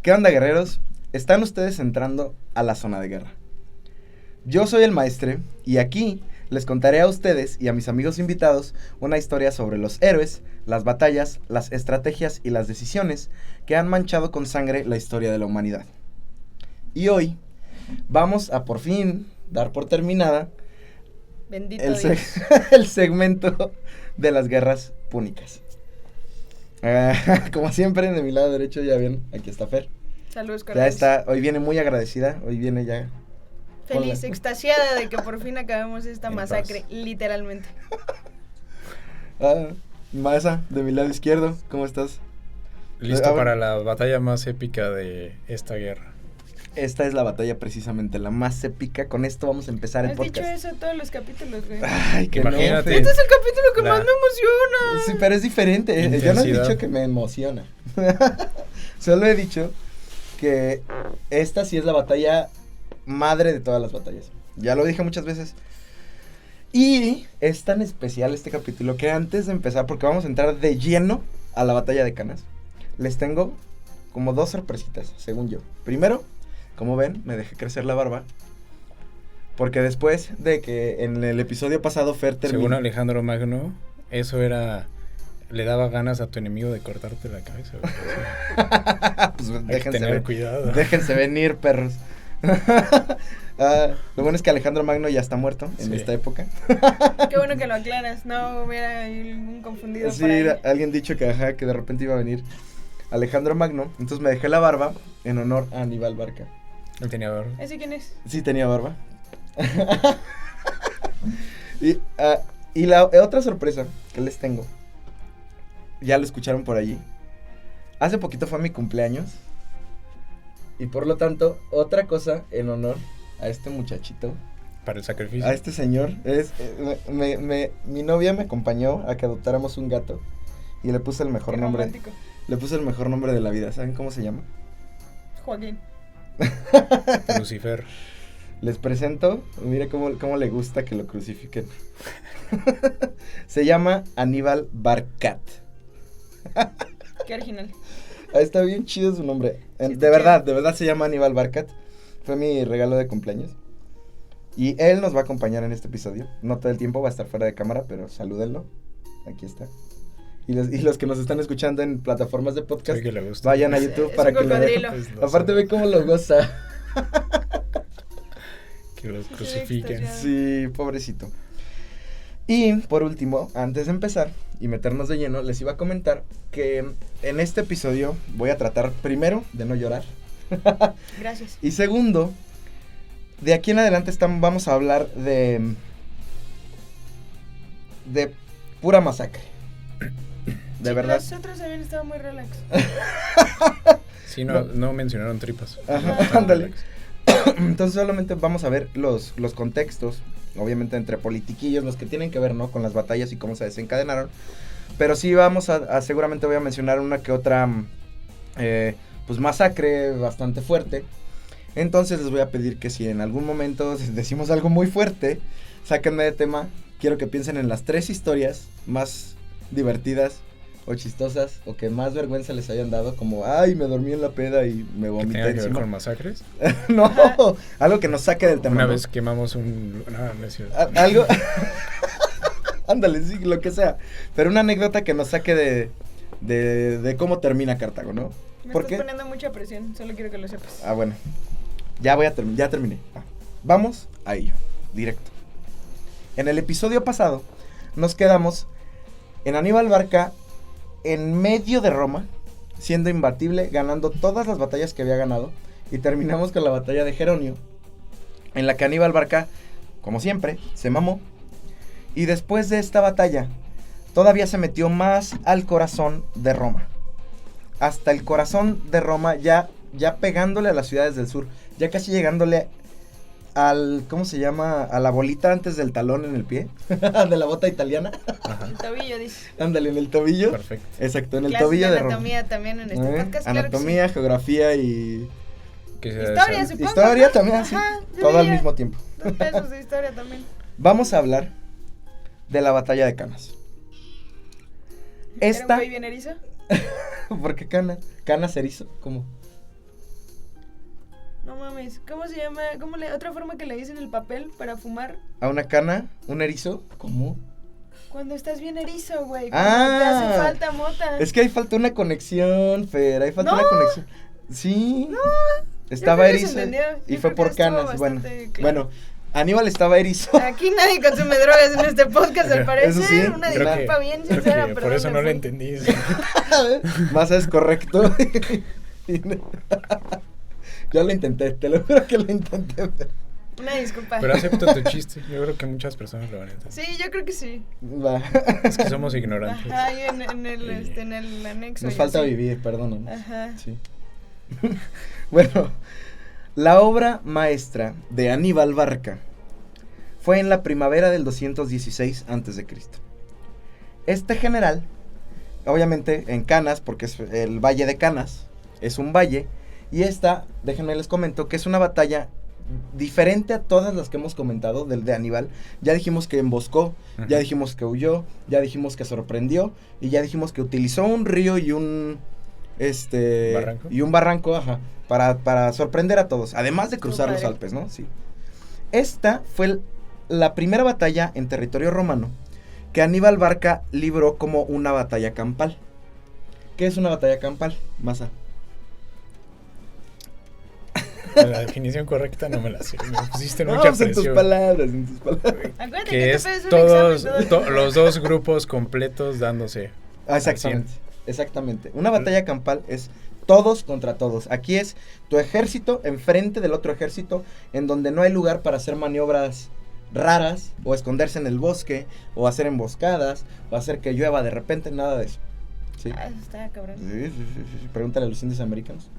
¿Qué onda, guerreros? Están ustedes entrando a la zona de guerra. Yo soy el maestre y aquí les contaré a ustedes y a mis amigos invitados una historia sobre los héroes, las batallas, las estrategias y las decisiones que han manchado con sangre la historia de la humanidad. Y hoy vamos a por fin dar por terminada Bendito el Dios. el segmento de las guerras púnicas. Como siempre, de mi lado derecho, ya ven, aquí está Fer. Saludos, Ya cordiales. está, hoy viene muy agradecida, hoy viene ya. Feliz, Hola. extasiada de que por fin acabemos esta En masacre, paz. literalmente. Maesa, de mi lado izquierdo, ¿cómo estás? Listo A ver. para la batalla más épica de esta guerra. Esta es la batalla precisamente, la más épica. Con esto vamos a empezar el Has dicho podcast. eso todos los capítulos, güey. Ay, que Imagínate. no, Fer. Este es el capítulo que La- más me emociona. Sí, pero es diferente. Yo no he Intensidad. dicho que me emociona. Solo he dicho que esta sí es la batalla madre de todas las batallas. Ya lo dije muchas veces. Y es tan especial este capítulo que antes de empezar, porque vamos a entrar de lleno a la batalla de Canas, les tengo como dos sorpresitas, según yo. Primero, como ven, me dejé crecer la barba. Porque después de que en el episodio pasado Fer terminó. Según Alejandro Magno, eso era... Le daba ganas a tu enemigo de cortarte la cabeza. güey. Pues Hay que déjense tener ver. cuidado. Déjense venir, perros. Lo bueno es que Alejandro Magno ya está muerto en Sí. esta época. Qué bueno que lo aclaras. No hubiera un confundido Sí, por ahí. alguien dicho que, ajá, que de repente iba a venir Alejandro Magno. Entonces me dejé la barba en honor a Aníbal Barca. Él tenía barba. ¿Ese quién es? Sí, tenía barba. y la otra sorpresa que les tengo, ya lo escucharon por allí. Hace poquito fue mi cumpleaños. Y por lo tanto, otra cosa en honor a este muchachito, Para el sacrificio. a este señor, es mi novia me acompañó a que adoptáramos un gato. Y le puse el mejor Qué nombre. romántico. Le puse el mejor nombre de la vida. ¿Saben cómo se llama? Joaquín. Lucifer. Les presento, mire cómo le gusta que lo crucifiquen. Se llama Aníbal Barcat. Qué original. Está bien chido su nombre. Sí, está De verdad se llama Aníbal Barcat. Fue mi regalo de cumpleaños. Y él nos va a acompañar en este episodio. No todo el tiempo, va a estar fuera de cámara, pero salúdenlo. Aquí está. Y los que nos están escuchando en plataformas de podcast, Creo que le gusta. vayan a Es- YouTube es para un que lo vean. cocodrilo. Pues, no Aparte sé, ve cómo lo goza. que los Sí, crucifiquen. extasiado. Sí, pobrecito. Y por último, antes de empezar y meternos de lleno, les iba a comentar que en este episodio voy a tratar primero de no llorar. Gracias. Y segundo, de aquí en adelante vamos a hablar de pura masacre. De Sí, verdad. Los otros habían estado muy relax. Sí, no mencionaron tripas. Ajá, Estaban ándale. relax. Entonces solamente vamos a ver los contextos, obviamente entre politiquillos, los que tienen que ver, ¿no? Con las batallas y cómo se desencadenaron. Pero sí vamos seguramente voy a mencionar una que otra, pues masacre bastante fuerte. Entonces les voy a pedir que si en algún momento decimos algo muy fuerte, sáquenme de tema. Quiero que piensen en las 3 historias más divertidas o chistosas o que más vergüenza les hayan dado, como ay, me dormí en la peda y me ¿Que vomité tenga que ver encima. con masacres? No, algo que nos saque del tema. Una ¿no? vez quemamos un... No es cierto. Algo. Ándale, sí, lo que sea. Pero una anécdota que nos saque de cómo termina Cartago, ¿no? Me ¿Por estás qué? poniendo mucha presión, solo quiero que lo sepas. Ah, bueno. Ya ya terminé. Vamos a ello, directo. En el episodio pasado nos quedamos en Aníbal Barca en medio de Roma, siendo imbatible, ganando todas las batallas que había ganado, y terminamos con la batalla de Geronio, en la que Aníbal Barca, como siempre, se mamó, y después de esta batalla, todavía se metió más al corazón de Roma, hasta el corazón de Roma, ya pegándole a las ciudades del sur, ya casi llegándole al, ¿cómo se llama? A la bolita antes del talón en el pie, de la bota italiana. Ajá. El tobillo, dice. Ándale, en el tobillo. Perfecto. Exacto, en el Clases tobillo de de Roma. anatomía también en este podcast, claro que Anatomía, geografía y Que sí. sea Historia, esa- supongo. historia ¿no? también, sí. Ajá, yo Todo al diría. mismo tiempo. 2 pesos de historia también. Vamos a hablar de la batalla de Canas. ¿Era Esta, un güey bien erizo? ¿por qué Cana? Cana Cerizo, ¿cómo? No mames, ¿cómo se llama? Otra forma que le dicen el papel para fumar? ¿A una cana? ¿Un erizo? ¿Cómo? Cuando estás bien erizo, güey. Cuando te hace falta mota. Es que ahí falta una conexión, Fer. Ahí falta No. una conexión. Sí. No. Estaba creo que se erizo entendió. y Yo fue creo por que estuvo canas. Bueno, bastante claro. bueno, Aníbal estaba erizo. Aquí nadie consume drogas en este podcast, al parecer. Eso sí, Una creo disculpa bien Creo sincera, que pero por eso no me lo fui. entendí. Más es correcto. Yo lo intenté, te lo juro que lo intenté. Una disculpa. Pero acepto tu chiste. Yo creo que muchas personas lo van a entender. Sí, yo creo que sí. Va. Es que somos ignorantes. Ajá, y en el anexo. Nos y falta así. vivir, perdónanos. Ajá. Sí. Bueno, la obra maestra de Aníbal Barca fue en la primavera del 216 a.C. Este general, obviamente en Canas, porque es el Valle de Canas, es un valle, y esta, déjenme les comento, que es una batalla diferente a todas las que hemos comentado del de Aníbal. Ya dijimos que emboscó, ya dijimos que huyó, ya dijimos que sorprendió, y ya dijimos que utilizó un río y un ¿Barranco? y un barranco, ajá, para sorprender a todos, además de cruzar los padre. Alpes, ¿no? Sí. Esta fue la primera batalla en territorio romano que Aníbal Barca libró como una batalla campal. ¿Qué es una batalla campal, Masa? La definición correcta no me la sé. Me pusiste No, mucha pues en tus presión. palabras, en tus palabras. Acuérdate Que este es pedo es un examen, todo. los dos grupos completos dándose. Ah, exactamente, exactamente. Una batalla campal es todos contra todos. Aquí es tu ejército enfrente del otro ejército, en donde no hay lugar para hacer maniobras raras, o esconderse en el bosque, o hacer emboscadas, o hacer que llueva de repente, nada de eso. ¿Sí? Ah, eso está cabrón. Sí. Pregúntale a los indios americanos.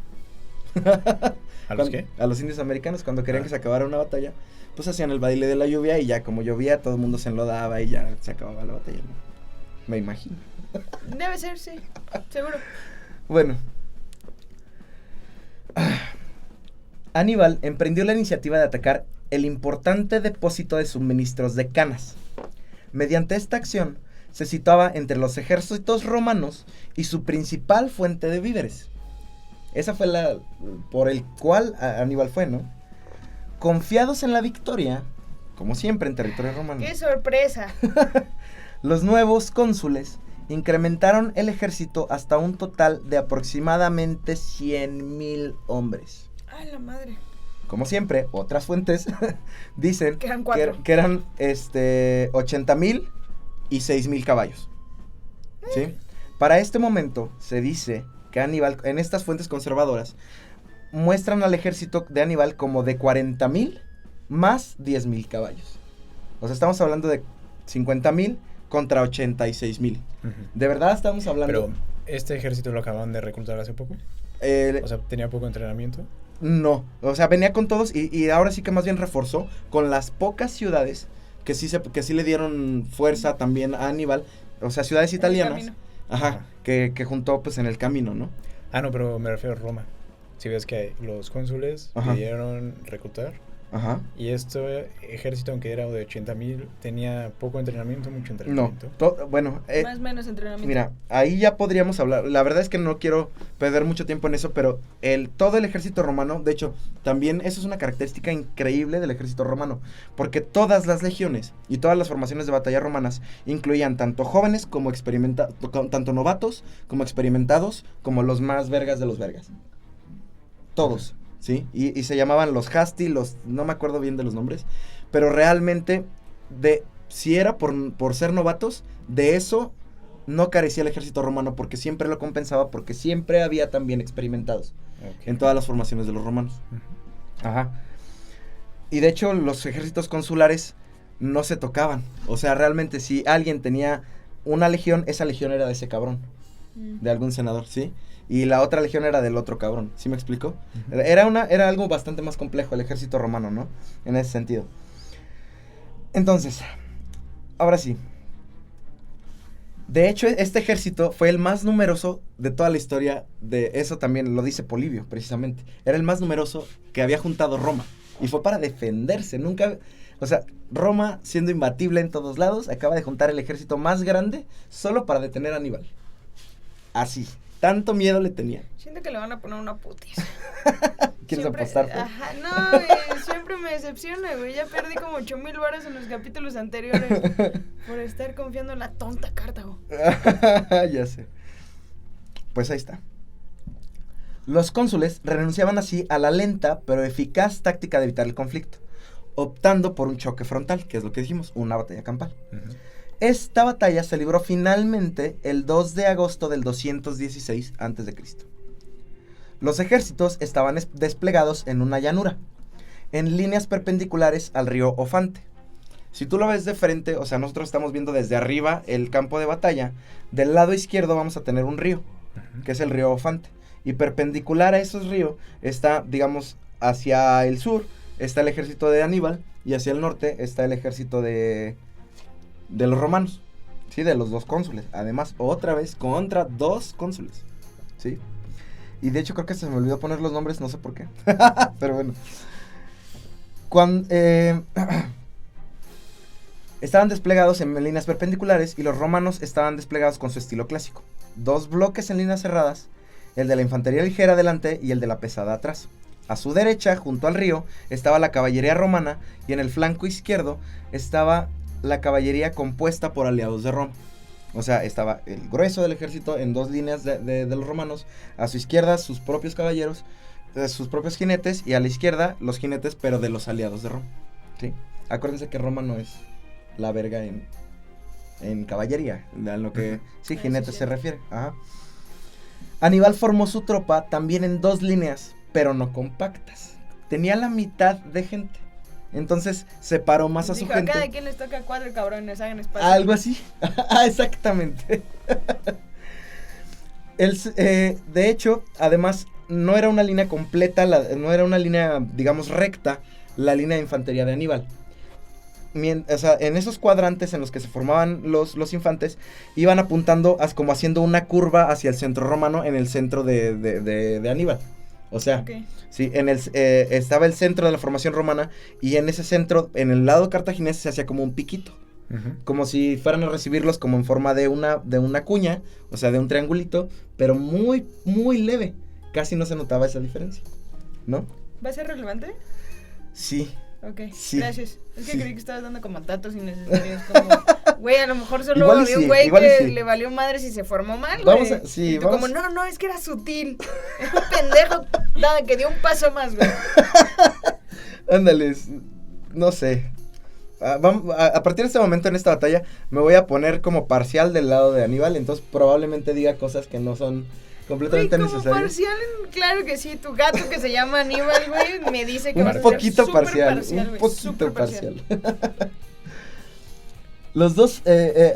¿A los qué? A los indios americanos, cuando querían Ah. que se acabara una batalla, pues hacían el baile de la lluvia, y ya como llovía, todo el mundo se enlodaba y ya se acababa la batalla, ¿no? Me imagino. Debe ser, sí. Seguro. Bueno. Aníbal emprendió la iniciativa de atacar el importante depósito de suministros de Canas. Mediante esta acción, se situaba entre los ejércitos romanos y su principal fuente de víveres. Esa fue la por el cual Aníbal fue, ¿no? Confiados en la victoria, como siempre en territorio romano, ¡Qué sorpresa! los nuevos cónsules incrementaron el ejército hasta un total de aproximadamente 100,000 hombres. ¡Ay, la madre! Como siempre, otras fuentes dicen Que eran 4. que eran 80,000 y 6,000 caballos. ¿Sí? Para este momento se dice que Aníbal, en estas fuentes conservadoras, muestran al ejército de Aníbal como de 40,000 más 10,000 caballos. O sea, estamos hablando de 50,000 contra 86,000. Ujú. De verdad estamos hablando. Pero, ¿este ejército lo acaban de reclutar hace poco? O sea, ¿tenía poco entrenamiento? No, o sea, venía con todos y ahora sí que más bien reforzó con las pocas ciudades que sí le dieron fuerza también a Aníbal, o sea, ciudades italianas, ajá, que juntó pues en el camino, ¿no? Ah, no, pero me refiero a Roma. Si ves que los cónsules Ajá. pidieron reclutar, Ajá. y este ejército, aunque era de 80,000, tenía poco entrenamiento, mucho No, entrenamiento. bueno, Más o menos entrenamiento. mira, ahí ya podríamos hablar. La verdad es que no quiero perder mucho tiempo en eso, pero todo el ejército romano, de hecho, también eso es una característica increíble del ejército romano, porque todas las legiones y todas las formaciones de batalla romanas incluían tanto jóvenes como tanto novatos como experimentados, como los más vergas de los vergas. Todos, ¿sí? Y se llamaban los Hasti, no me acuerdo bien de los nombres, pero realmente si era por ser novatos, de eso no carecía el ejército romano, porque siempre lo compensaba, porque siempre había también experimentados Ok. en todas las formaciones de los romanos. Ujú. Ajá. Y de hecho los ejércitos consulares no se tocaban. O sea, realmente si alguien tenía una legión, esa legión era de ese cabrón, de algún senador, ¿sí? Y la otra legión era del otro cabrón, ¿sí me explico? Ujú. Era algo bastante más complejo el ejército romano, ¿no? En ese sentido. Entonces, ahora sí. De hecho, este ejército fue el más numeroso de toda la historia. De eso también lo dice Polibio, precisamente. Era el más numeroso que había juntado Roma. Y fue para defenderse. Nunca... O sea, Roma, siendo imbatible en todos lados, acaba de juntar el ejército más grande solo para detener a Aníbal. Así. Tanto miedo le tenía. Siento que le van a poner una putiza. ¿Quieres Siempre- apostar? Fer? Ajá, no, siempre me decepciona, güey. Ya perdí como 8,000 varos en los capítulos anteriores por estar confiando en la tonta Cartago. Ya sé. Pues ahí está. Los cónsules renunciaban así a la lenta pero eficaz táctica de evitar el conflicto, optando por un choque frontal, que es lo que dijimos, una batalla campal. Ujú. Esta batalla se libró finalmente el 2 de agosto del 216 a.C. Los ejércitos estaban desplegados en una llanura, en líneas perpendiculares al río Ofante. Si tú lo ves de frente, o sea, nosotros estamos viendo desde arriba el campo de batalla, del lado izquierdo vamos a tener un río, Ujú. que es el río Ofante. Y perpendicular a esos ríos está, digamos, hacia el sur está el ejército de Aníbal y hacia el norte está el ejército de los romanos, ¿sí? De los dos cónsules. Además, otra vez contra dos cónsules, ¿sí? Y de hecho creo que se me olvidó poner los nombres, no sé por qué. Pero bueno. Estaban desplegados en líneas perpendiculares y los romanos estaban desplegados con su estilo clásico. Dos bloques en líneas cerradas, el de la infantería ligera adelante y el de la pesada atrás. A su derecha, junto al río, estaba la caballería romana y en el flanco izquierdo estaba la caballería compuesta por aliados de Roma. O sea, estaba el grueso del ejército en dos líneas de los romanos, a su izquierda sus propios caballeros, sus propios jinetes, y a la izquierda los jinetes, pero de los aliados de Roma, ¿sí? Acuérdense que Roma no es la verga en caballería, a lo que sí, jinetes se refiere. Ajá. Aníbal formó su tropa también en dos líneas, pero no compactas. Tenía la mitad de gente. Entonces separó más a su Dijo, gente. a cada quien les toca 4 cabrones, hagan espacio. Algo así. Exactamente. De hecho, además, no era una línea completa, no era una línea, digamos, recta, la línea de infantería de Aníbal. O sea, en esos cuadrantes en los que se formaban los infantes, iban apuntando como haciendo una curva hacia el centro romano en el centro de Aníbal. O sea, Okay. sí, estaba el centro de la formación romana y en ese centro, en el lado cartaginés, se hacía como un piquito. Ujú. Como si fueran a recibirlos como en forma de una cuña, o sea, de un triangulito, pero muy, muy leve. Casi no se notaba esa diferencia, ¿no? ¿Va a ser relevante? Sí. Ok, Sí. gracias. Es que Sí. creí que estabas dando como datos innecesarios. Como, güey, a lo mejor solo Igual y había sí, un güey igual y que sí. le valió madre si se formó mal, Vamos güey. a- sí, Y tú vamos- como, no, es que era sutil. Era un pendejo, nada, que dio un paso más, güey. Ándale, no sé. A partir de este momento en esta batalla me voy a poner como parcial del lado de Aníbal, entonces probablemente diga cosas que no son Güey, completamente como necesarias. parcial, claro que sí. Tu gato que se llama Aníbal, güey, me dice que Un vas a ser poquito súper parcial, un güey, poquito súper parcial. Los dos,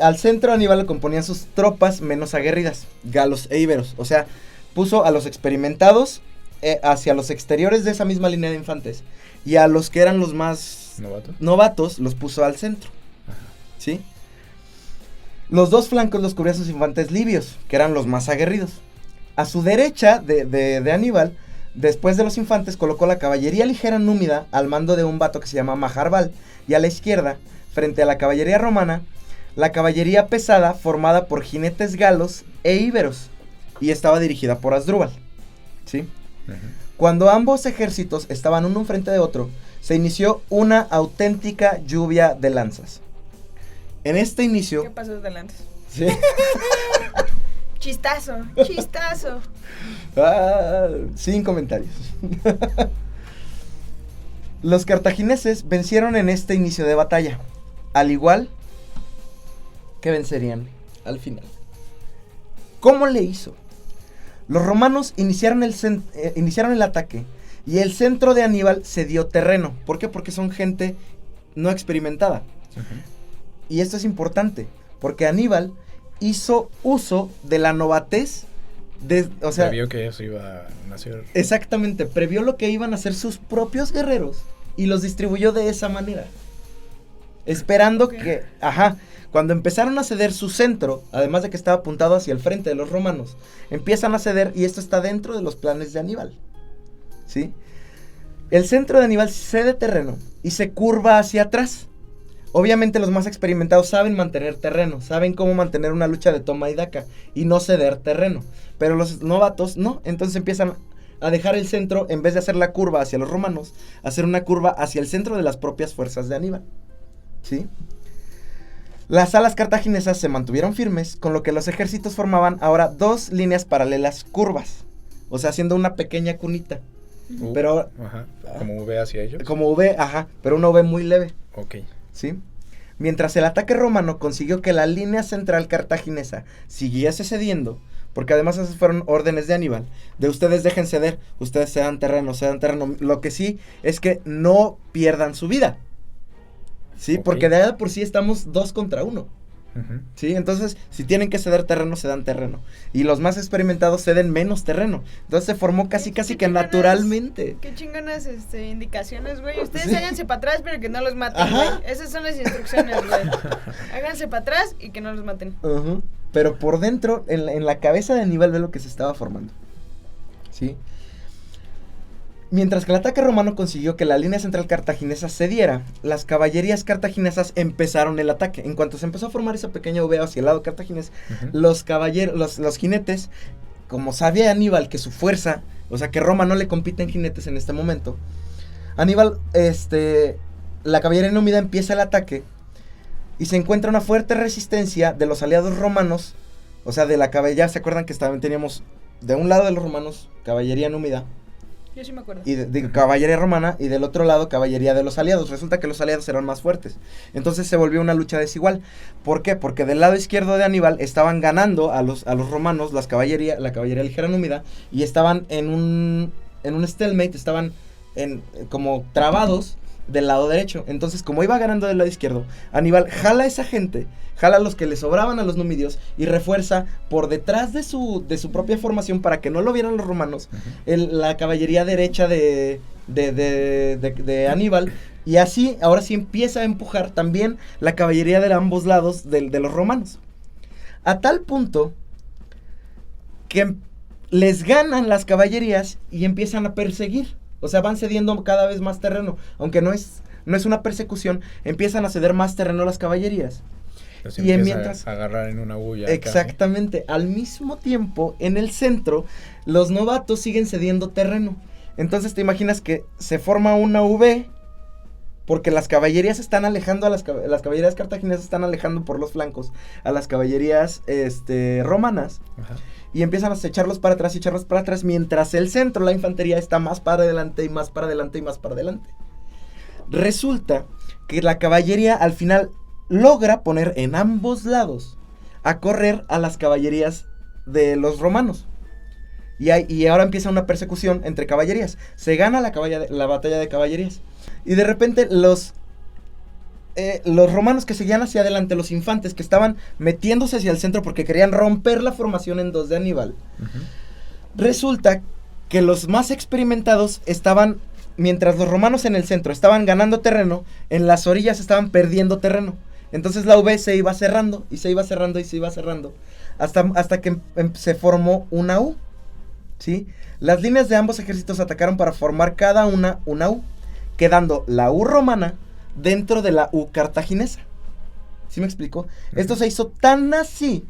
al centro Aníbal lo componían sus tropas menos aguerridas, galos e íberos. O sea, puso a los experimentados hacia los exteriores de esa misma línea de infantes. Y a los que eran los más ¿Novato? novatos los puso al centro. ¿Sí? Los dos flancos los cubrían sus infantes libios, que eran los más aguerridos. A su derecha de Aníbal, después de los infantes, colocó la caballería ligera númida al mando de un vato que se llama Majarbal. Y a la izquierda, frente a la caballería romana, la caballería pesada formada por jinetes galos e íberos. Y estaba dirigida por Asdrúbal. ¿Sí? Ujú. Cuando ambos ejércitos estaban uno enfrente de otro, se inició una auténtica lluvia de lanzas. En este ¿Qué inicio... pasó delante? ¿Sí? Chistazo, chistazo. Sin comentarios. Los cartagineses vencieron en este inicio de batalla, al igual que vencerían al final. ¿Cómo le hizo? Los romanos iniciaron el ataque y el centro de Aníbal cedió terreno. ¿Por qué? Porque son gente no experimentada. Ujú. Y esto es importante, porque Aníbal hizo uso de la novatez, o sea, Previó que eso iba a nacer. exactamente, previó lo que iban a hacer sus propios guerreros y los distribuyó de esa manera. Esperando Ok. cuando empezaron a ceder su centro, además de que estaba apuntado hacia el frente de los romanos, empiezan a ceder y esto está dentro de los planes de Aníbal. ¿Sí? El centro de Aníbal cede terreno y se curva hacia atrás. Obviamente los más experimentados saben mantener terreno, saben cómo mantener una lucha de toma y daca y no ceder terreno. Pero los novatos no, entonces empiezan a dejar el centro, en vez de hacer la curva hacia los romanos, hacer una curva hacia el centro de las propias fuerzas de Aníbal. ¿Sí? Las alas cartaginesas se mantuvieron firmes, con lo que los ejércitos formaban ahora 2 líneas paralelas curvas, o sea, haciendo una pequeña cunita. Pero ajá, como V hacia ellos. Como V, ajá, pero una V muy leve. Ok. ¿Sí? Mientras el ataque romano consiguió que la línea central cartaginesa siguiese cediendo, porque además esas fueron órdenes de Aníbal, de ustedes dejen ceder, ustedes se dan terreno, lo que sí es que no pierdan su vida, ¿sí? Ok. Porque de ahí por sí estamos 2 contra 1, Ujú. ¿sí? Entonces, si tienen que ceder terreno, se dan terreno, y los más experimentados ceden menos terreno, entonces se formó casi Qué que chingonas- naturalmente. Qué chingonas indicaciones, güey. Ustedes Sí. háganse para atrás, pero que no los maten, Ajá. güey. Esas son las instrucciones, güey. Háganse para atrás y que no los maten. Ujú. Pero por dentro, en la cabeza de Aníbal, ve lo que se estaba formando. ¿Sí? Mientras que el ataque romano consiguió que la línea central cartaginesa cediera, las caballerías cartaginesas empezaron el ataque. En cuanto se empezó a formar esa pequeña V hacia el lado cartaginés, Ujú. los jinetes, como sabía Aníbal que su fuerza, o sea que Roma no le compite en jinetes en este momento, Aníbal, la caballería númida empieza el ataque y se encuentra una fuerte resistencia de los aliados romanos, o sea, de la caballería. ¿Se acuerdan que teníamos de un lado de los romanos caballería númida Yo sí me acuerdo. y de caballería romana, y del otro lado caballería de los aliados? Resulta que los aliados eran más fuertes, entonces se volvió una lucha desigual. ¿Por qué? Porque del lado izquierdo de Aníbal estaban ganando a los romanos la caballería ligera númida, y estaban en un stalemate, estaban como trabados del lado derecho. Entonces, como iba ganando del lado izquierdo, Aníbal jala a esa gente, jala a los que le sobraban a los numidios y refuerza por detrás de su propia formación para que no lo vieran los romanos, Ujú. la caballería derecha de Aníbal, y así, ahora sí empieza a empujar también la caballería de ambos lados de los romanos. A tal punto que les ganan las caballerías y empiezan a perseguir. O sea, van cediendo cada vez más terreno. Aunque no es una persecución, empiezan a ceder más terreno las caballerías. Entonces Y empieza mientras- a agarrar en una bulla. Exactamente. Al mismo tiempo, en el centro, los novatos siguen cediendo terreno. Entonces te imaginas que se forma una V, porque las caballerías están alejando las caballerías cartaginesas están alejando por los flancos a las caballerías romanas. Ajá. Y empiezan a echarlos para atrás y echarlos para atrás, mientras el centro, la infantería, está más para adelante y más para adelante y más para adelante. Resulta que la caballería al final logra poner en ambos lados a correr a las caballerías de los romanos. Y ahora empieza una persecución entre caballerías. Se gana la batalla de caballerías. Y de repente los romanos que seguían hacia adelante, los infantes que estaban metiéndose hacia el centro porque querían romper la formación en 2 de Aníbal, Ujú. resulta que los más experimentados estaban, mientras los romanos en el centro estaban ganando terreno, en las orillas estaban perdiendo terreno. Entonces la V se iba cerrando y se iba cerrando y se iba cerrando hasta que se formó una U, ¿sí? Las líneas de ambos ejércitos atacaron para formar cada una U, quedando la U romana dentro de la U cartaginesa. ¿Sí me explico? Esto se hizo tan así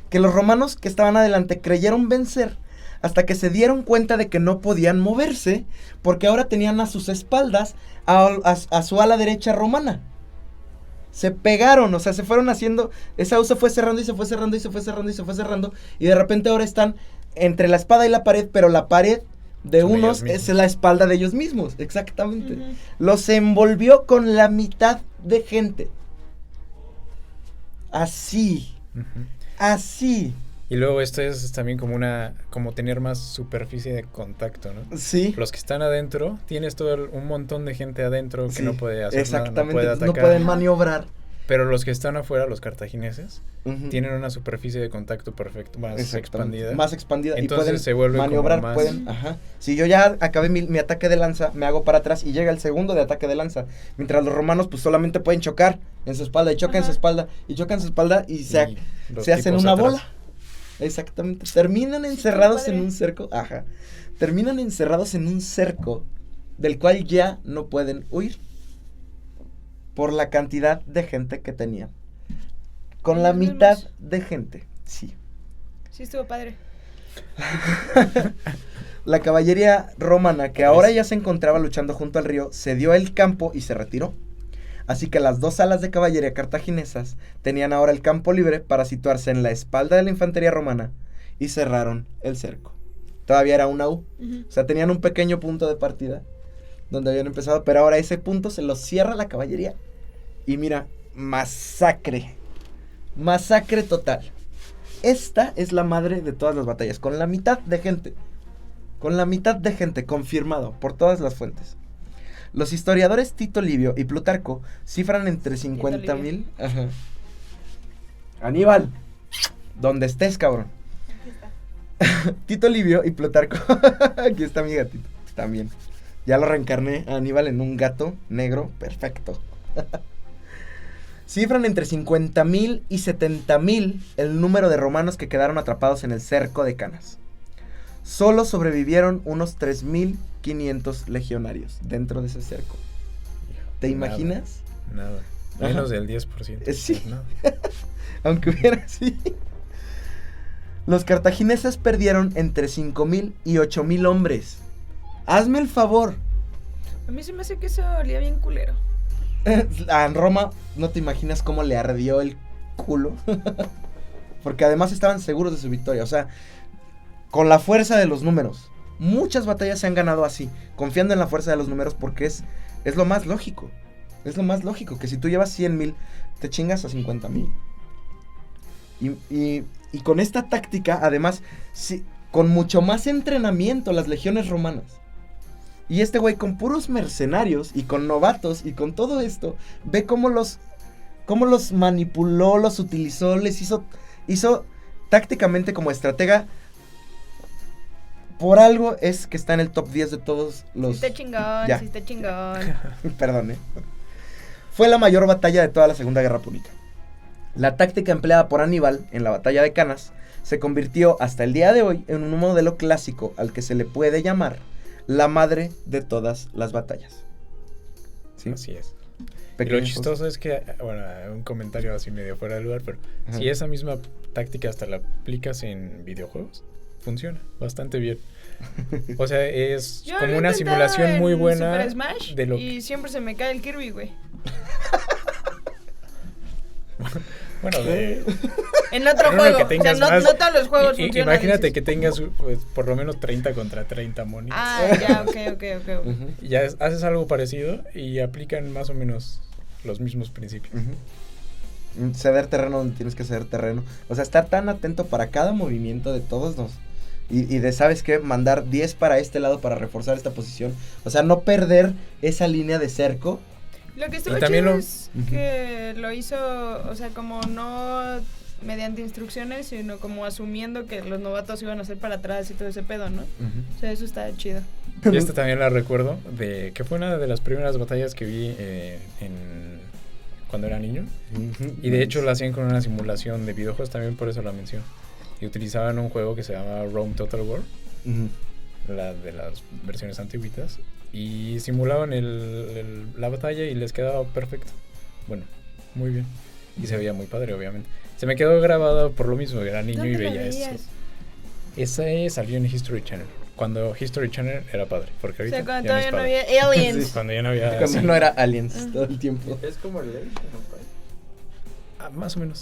que los romanos que estaban adelante creyeron vencer hasta que se dieron cuenta de que no podían moverse, porque ahora tenían a sus espaldas a su ala derecha romana. Se pegaron, o sea, se fueron haciendo, esa U se fue cerrando y se fue cerrando y se fue cerrando y se fue cerrando, y de repente ahora están entre la espada y la pared, pero la pared de Son unos ellos mismos. es la espalda de ellos mismos, exactamente. Ujú. Los envolvió con la mitad de gente. Así, Ujú. así, Y luego esto es también como tener más superficie de contacto, ¿no? sí. Los que están adentro, tienes un montón de gente adentro que Sí, no puede hacer nada, no exactamente, puede no atacar. pueden maniobrar. Pero los que están afuera, los cartagineses, Ujú. tienen una superficie de contacto perfecto, más Exactamente, expandida. más expandida. Entonces y pueden se vuelve como maniobrar, más- pueden, ajá. Si yo ya acabé mi ataque de lanza, me hago para atrás y llega el segundo de ataque de lanza. Mientras los romanos pues solamente pueden chocar en su espalda y chocan en su Ajá. espalda y chocan en su espalda y se los hacen tipos una atrás. bola. Exactamente. Terminan encerrados padre. en un cerco. Ajá. Terminan encerrados en un cerco del cual ya no pueden huir. por la cantidad de gente que tenían. Con la Ellos mitad mismos. de gente, sí. Sí, estuvo padre. La caballería romana, que ahora ya se encontraba luchando junto al río, cedió el campo y se retiró. Así que las dos alas de caballería cartaginesas tenían ahora el campo libre para situarse en la espalda de la infantería romana y cerraron el cerco. Todavía era una U, Ujú. o sea, tenían un pequeño punto de partida donde habían empezado, pero ahora ese punto se lo cierra la caballería. Y mira, masacre. Masacre total. Esta es la madre de todas las batallas, con la mitad de gente. Con la mitad de gente, confirmado por todas las fuentes. Los historiadores Tito Livio y Plutarco cifran entre 50,000. Ajá. Aníbal, donde estés, cabrón. Aquí está. Tito Livio y Plutarco. Aquí está mi gatito. También. Ya lo reencarné a Aníbal en un gato negro perfecto. Cifran entre 50,000 y 70,000 el número de romanos que quedaron atrapados en el cerco de Canas. Solo sobrevivieron unos 3,500 legionarios dentro de ese cerco. ¿Te Nada, imaginas? Nada. Ajá. Menos del 10%. Sí. Nada. Aunque hubiera así. Los cartagineses perdieron entre 5,000 y 8,000 hombres. Hazme el favor. A mí se me hace que eso olía bien culero. En Roma no te imaginas cómo le ardió el culo. Porque además estaban seguros de su victoria. O sea, con la fuerza de los números. Muchas batallas se han ganado así, confiando en la fuerza de los números, porque es lo más lógico. Es lo más lógico, que si tú llevas 100,000, te chingas a 50,000. Y con esta táctica, además, sí, con mucho más entrenamiento, las legiones romanas. Y este güey con puros mercenarios y con novatos y con todo esto, ve cómo los manipuló, los utilizó, les hizo tácticamente como estratega. Por algo es que está en el top 10 de todos los... Sí está chingón, Ya. sí está chingón. Perdón, Fue la mayor batalla de toda la Segunda Guerra Púnica. La táctica empleada por Aníbal en la batalla de Canas se convirtió hasta el día de hoy en un modelo clásico al que se le puede llamar la madre de todas las batallas. ¿Sí? Así es. Y Pequeños lo chistoso es que, bueno, un comentario así medio fuera de lugar, pero Ajá. si esa misma táctica hasta la aplicas en videojuegos, funciona bastante bien. O sea, es Yo como lo he una intentado simulación muy en buena Super Smash de lo y siempre se me cae el Kirby, güey. bueno, de En otro en uno juego. que O sea, tengas no, más. no todos los juegos funcionan. Imagínate dices. que tengas pues, por lo menos 30 contra 30 monitos. Ah, ya, ok. Ujú, Y ya haces algo parecido y aplican más o menos los mismos principios. ujú. Ceder terreno donde tienes que ceder terreno. O sea, estar tan atento para cada movimiento de todos nos... Y de, ¿sabes qué? Mandar 10 para este lado para reforzar esta posición. O sea, no perder esa línea de cerco. Lo que estuvo Y también chido lo- es que lo hizo, o sea, como no mediante instrucciones, sino como asumiendo que los novatos iban a hacer para atrás y todo ese pedo, ¿no? O sea, eso está chido. Y esta también la recuerdo, de que fue una de las primeras batallas que vi cuando era niño. Ujú. Y de hecho la hacían con una simulación de videojuegos, también por eso la menciono. Y utilizaban un juego que se llama Rome Total War, Ujú. la de las versiones antiguitas, y simulaban la batalla y les quedaba perfecto. Bueno, muy bien. Y se veía muy padre, obviamente. Se me quedó grabado por lo mismo, era niño y ¿Dónde lo veía eso. veías? Ese salió en History Channel. Cuando History Channel era padre, porque O ahorita sea, cuando ya es todavía no padre. había aliens. Sí. Cuando ya no había... Cuando sí. no era aliens todo el tiempo. Es como el Age, ¿no? Más o menos.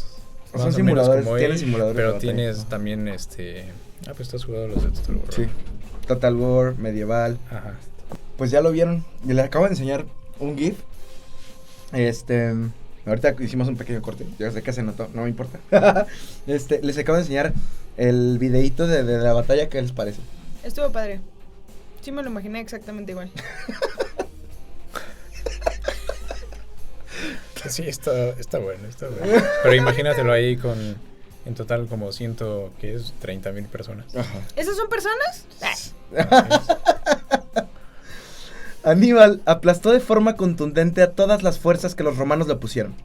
Son Más o menos simuladores, como tienen él, simuladores de pero batalla. tienes Ajá. también pues tú has jugado los de Total War. Sí. Total War, medieval. Ajá. Pues ya lo vieron. Y les acabo de enseñar un GIF. Ahorita hicimos un pequeño corte. Ya sé que se notó, no me importa. Les acabo de enseñar el videíto de la batalla. ¿Qué les parece? Estuvo padre. Sí me lo imaginé exactamente igual. Sí, está bueno, está bueno. Pero imagínatelo ahí en total como 30,000 personas. Ajá. ¿Esas son personas? Aníbal aplastó de forma contundente a todas las fuerzas que los romanos le pusieron,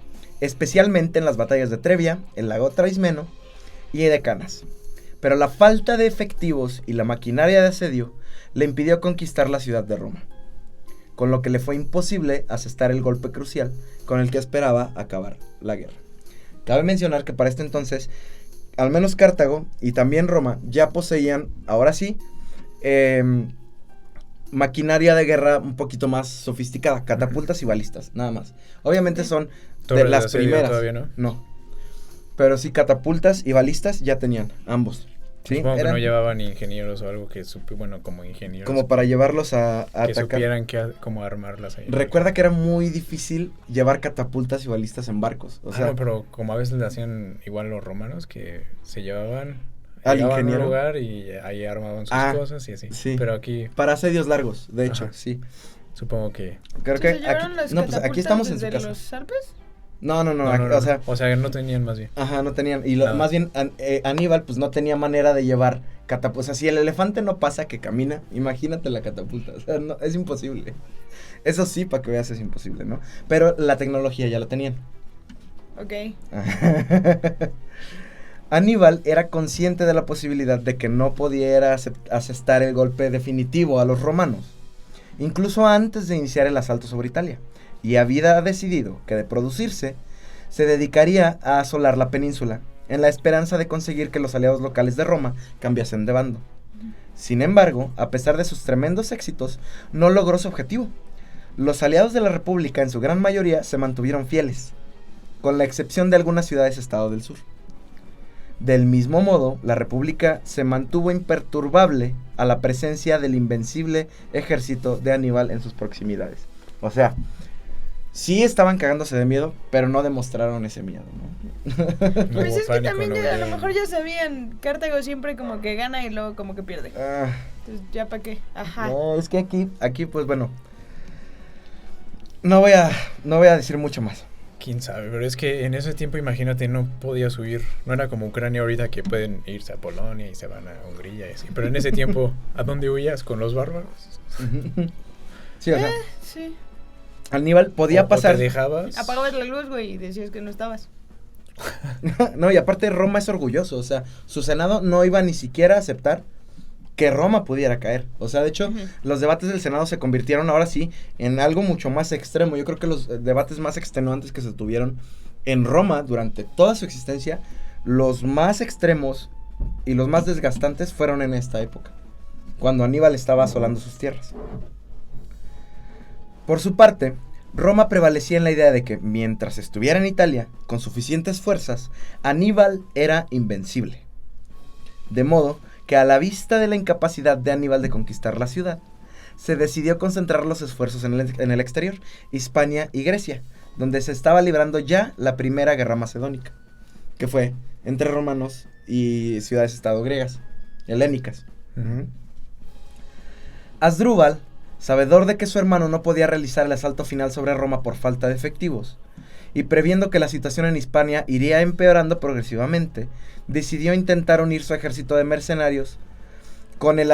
especialmente en las batallas de Trevia, el lago Traismeno y de Canas. Pero la falta de efectivos y la maquinaria de asedio le impidió conquistar la ciudad de Roma. con lo que le fue imposible asestar el golpe crucial con el que esperaba acabar la guerra. Cabe mencionar que para este entonces, al menos Cartago y también Roma ya poseían, ahora sí, maquinaria de guerra un poquito más sofisticada, catapultas y balistas, nada más. Obviamente son de las primeras. Todavía no. No. Pero sí, catapultas y balistas ya tenían, ambos. ¿Sí? Supongo que no llevaban ingenieros o algo que como ingenieros. Como para llevarlos a que atacar. supieran cómo armarlas ahí. Recuerda que era muy difícil llevar catapultas y balistas en barcos. O sea, no, pero como a veces le hacían igual los romanos, que se llevaban al llegaban ingeniero. a un lugar y ahí armaban sus cosas y así. Sí. Pero aquí para asedios largos, de hecho, Ajá. sí. supongo que... Creo ¿Sí que se llevaron aquí, las no, pues aquí estamos en su desde casa. los Alpes? No, o sea, no tenían más bien. Ajá, no tenían. Y Nada. más bien, Aníbal, pues no tenía manera de llevar catapultas. O sea, si el elefante no pasa que camina, imagínate la catapulta. O sea, no, es imposible. Eso sí, para que veas, es imposible, ¿no? Pero la tecnología ya la tenían. Ok. Aníbal era consciente de la posibilidad de que no pudiera asestar el golpe definitivo a los romanos, incluso antes de iniciar el asalto sobre Italia. Y había decidido que de producirse, se dedicaría a asolar la península, en la esperanza de conseguir que los aliados locales de Roma cambiasen de bando. Sin embargo, a pesar de sus tremendos éxitos, no logró su objetivo. Los aliados de la República, en su gran mayoría, se mantuvieron fieles, con la excepción de algunas ciudades-estado del sur. Del mismo modo, la República se mantuvo imperturbable a la presencia del invencible ejército de Aníbal en sus proximidades. O sea, sí estaban cagándose de miedo, pero no demostraron ese miedo, ¿no? No Pues hubo es que pánico, también no a lo hubo- mejor ya sabían, Cartago siempre como que gana y luego como que pierde. Entonces, ¿ya para qué? Ajá. No, es que aquí pues bueno, no voy a decir mucho más. Quién sabe, pero es que en ese tiempo, imagínate, no podías huir. No era como Ucrania ahorita, que pueden irse a Polonia y se van a Hungría y así. Pero en ese tiempo, ¿a dónde huías? ¿Con los bárbaros? Sí, o sea, Sí. Aníbal podía ¿O pasar. te dejabas? Apagabas la luz, güey, y decías que no estabas. No, y aparte Roma es orgulloso, o sea, su senado no iba ni siquiera a aceptar que Roma pudiera caer. O sea, de hecho, Ujú. los debates del Senado se convirtieron ahora sí en algo mucho más extremo. Yo creo que los debates más extenuantes que se tuvieron en Roma durante toda su existencia, los más extremos y los más desgastantes fueron en esta época, cuando Aníbal estaba asolando sus tierras. Por su parte, Roma prevalecía en la idea de que mientras estuviera en Italia, con suficientes fuerzas, Aníbal era invencible. De modo que a la vista de la incapacidad de Aníbal de conquistar la ciudad, se decidió concentrar los esfuerzos en el exterior, Hispania y Grecia, donde se estaba librando ya la primera guerra macedónica, que fue entre romanos y ciudades-estado griegas, helénicas. Asdrúbal, sabedor de que su hermano no podía realizar el asalto final sobre Roma por falta de efectivos, y previendo que la situación en Hispania iría empeorando progresivamente, decidió intentar unir su ejército de mercenarios con el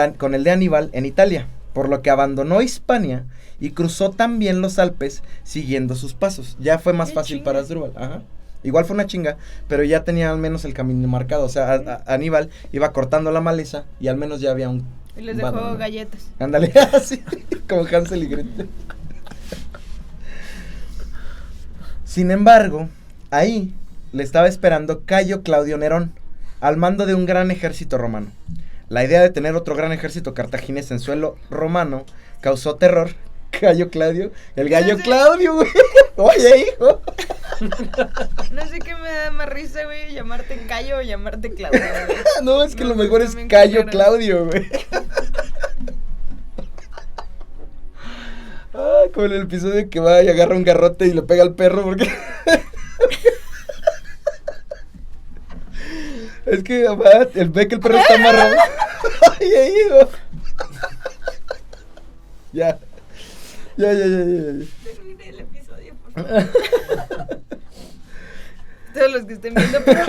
de Aníbal en Italia, por lo que abandonó Hispania y cruzó también los Alpes siguiendo sus pasos. Ya fue más ¡Qué fácil chinga! para Asdrúbal. Ajá. Igual fue una chinga, pero ya tenía al menos el camino marcado. O sea, Aníbal iba cortando la maleza y al menos ya había un... Y les dejó vado, ¿no? galletas. Ándale, así, como Hansel y Gretel. Sin embargo, ahí le estaba esperando Cayo Claudio Nerón, al mando de un gran ejército romano. La idea de tener otro gran ejército cartaginés en suelo romano causó terror. Cayo Claudio, el gallo No sé. Claudio, güey. Oye, hijo. No sé qué me da más risa, güey, llamarte Cayo o llamarte Claudio, güey. No, es que No, lo mejor es también Cayo culeros. Claudio, güey. Ah, como en el episodio que va y agarra un garrote y le pega al perro porque... Es que ve que el perro está amarrado. Ay, ahí, hijo. Ya. Termine el episodio, por favor. Todos los que estén viendo, pero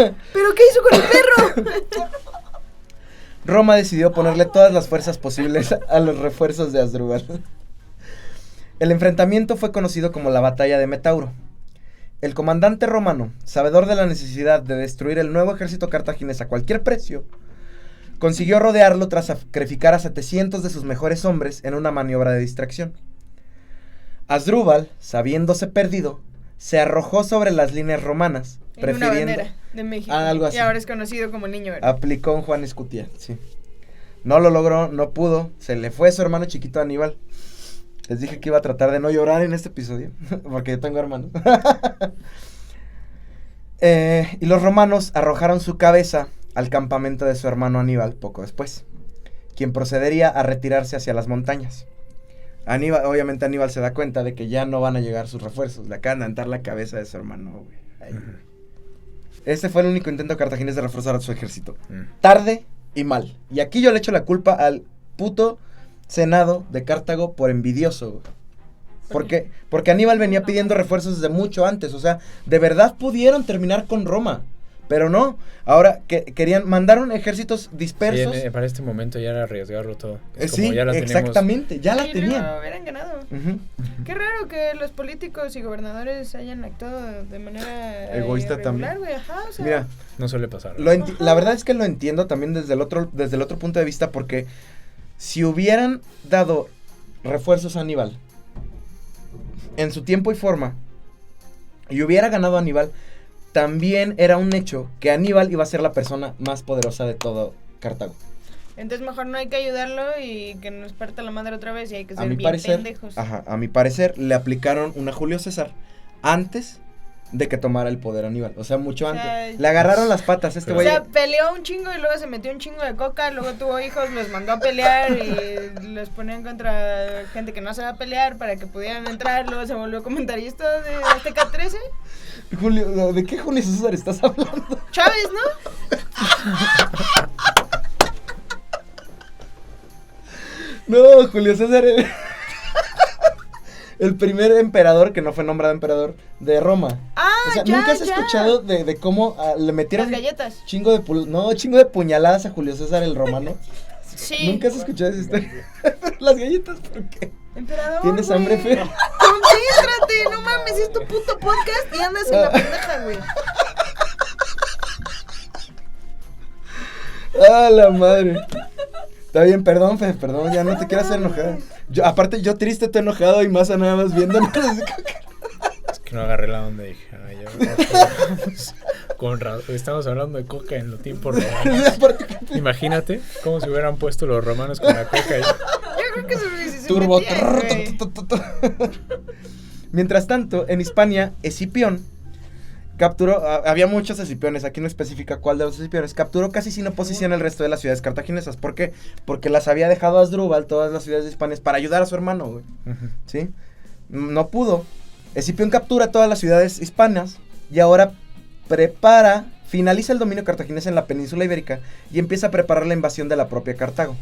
¿qué hizo con el perro? Roma decidió ponerle todas las fuerzas posibles a los refuerzos de Asdrúbal. El enfrentamiento fue conocido como la Batalla de Metauro. El comandante romano, sabedor de la necesidad de destruir el nuevo ejército cartaginés a cualquier precio, consiguió rodearlo tras sacrificar a 700 de sus mejores hombres en una maniobra de distracción. Asdrúbal, sabiéndose perdido, se arrojó sobre las líneas romanas, En una bandera de México. Algo así. Y ahora es conocido como el Niño Verde. Aplicó un Juan Escutia, sí. No lo logró, no pudo, se le fue su hermano chiquito Aníbal. Les dije que iba a tratar de no llorar en este episodio, porque yo tengo hermanos. Y los romanos arrojaron su cabeza al campamento de su hermano Aníbal poco después, quien procedería a retirarse hacia las montañas. Obviamente Aníbal se da cuenta de que ya no van a llegar sus refuerzos, le acaban de aventar la cabeza de su hermano, güey. Ese fue el único intento cartaginés de reforzar a su ejército. Tarde y mal. Y aquí yo le echo la culpa al puto Senado de Cartago por envidioso, güey. Porque Aníbal venía pidiendo refuerzos desde mucho antes. O sea, de verdad pudieron terminar con Roma. Pero no, ahora mandaron ejércitos dispersos. Sí, para este momento ya era arriesgarlo todo. Sí, ya exactamente, ya la tenían. Hubieran ganado. Qué raro que los políticos y gobernadores hayan actuado de manera egoísta también. Güey. Ajá, o sea, mira, no suele pasar. La verdad es que lo entiendo también desde el otro punto de vista, porque si hubieran dado refuerzos a Aníbal en su tiempo y forma y hubiera ganado Aníbal, también era un hecho que Aníbal iba a ser la persona más poderosa de todo Cartago. Entonces mejor no hay que ayudarlo y que nos parta la madre otra vez y hay que ser bien pendejos. A mi parecer le aplicaron una Julio César antes de que tomara el poder Aníbal, o sea, mucho antes. Le agarraron las patas güey. O sea, peleó un chingo y luego se metió un chingo de coca, luego tuvo hijos, los mandó a pelear y los ponían contra gente que no sabía pelear para que pudieran entrar, luego se volvió comentarista de Azteca 13. Julio, ¿de qué Julio César estás hablando? Chávez, ¿no? No, Julio César era el primer emperador que no fue nombrado emperador de Roma. O sea, ¿nunca has escuchado de cómo le metieron las galletas? Chingo de puñaladas a Julio César el romano? Sí. ¿Nunca has escuchado esa historia? Las galletas, ¿por qué? Emperador, ¿Tienes hambre, Fer? Concéntrate, no mames, es tu puto podcast y andas en la pendeja, güey. ¡Ah, la madre! Está bien, perdón, Fer, perdón, ya no te quiero hacer enojar. Aparte, yo triste, te enojado y más a nada más viéndonos. Es que no agarré la onda y dije, con razón, estamos hablando de coca en los tiempos romanos. Imagínate cómo se hubieran puesto los romanos con la coca. Yo creo que se turbo. metían, Mientras tanto, en Hispania, Escipión capturó, había muchos escipiones, aquí no especifica cuál de los escipiones, capturó casi sin oposición el resto de las ciudades cartaginesas. ¿Por qué? Porque las había dejado Asdrúbal, todas las ciudades de Hispania, para ayudar a su hermano, güey. ¿Sí? No pudo. Escipión captura todas las ciudades hispanas y ahora finaliza el dominio cartaginés en la península ibérica y empieza a preparar la invasión de la propia Cartago.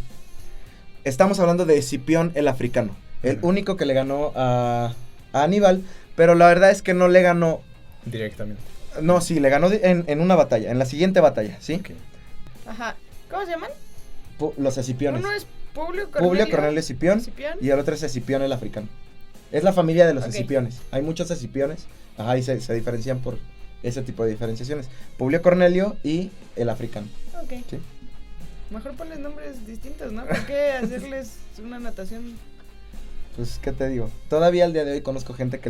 Estamos hablando de Escipión el africano, el único que le ganó a Aníbal, pero la verdad es que no le ganó directamente. No, sí, le ganó en una batalla, en la siguiente batalla, ¿sí? Okay. Ajá. ¿Cómo se llaman? Los escipiones. Uno es Publio Cornelio Escipión y el otro es Escipión el africano. Es la familia de los escipiones. Hay muchos escipiones, y se diferencian por ese tipo de diferenciaciones. Publio Cornelio y el africano. Ok. ¿Sí? Mejor ponles nombres distintos, ¿no? ¿Por qué hacerles una anotación? Pues, ¿qué te digo? Todavía al día de hoy conozco gente que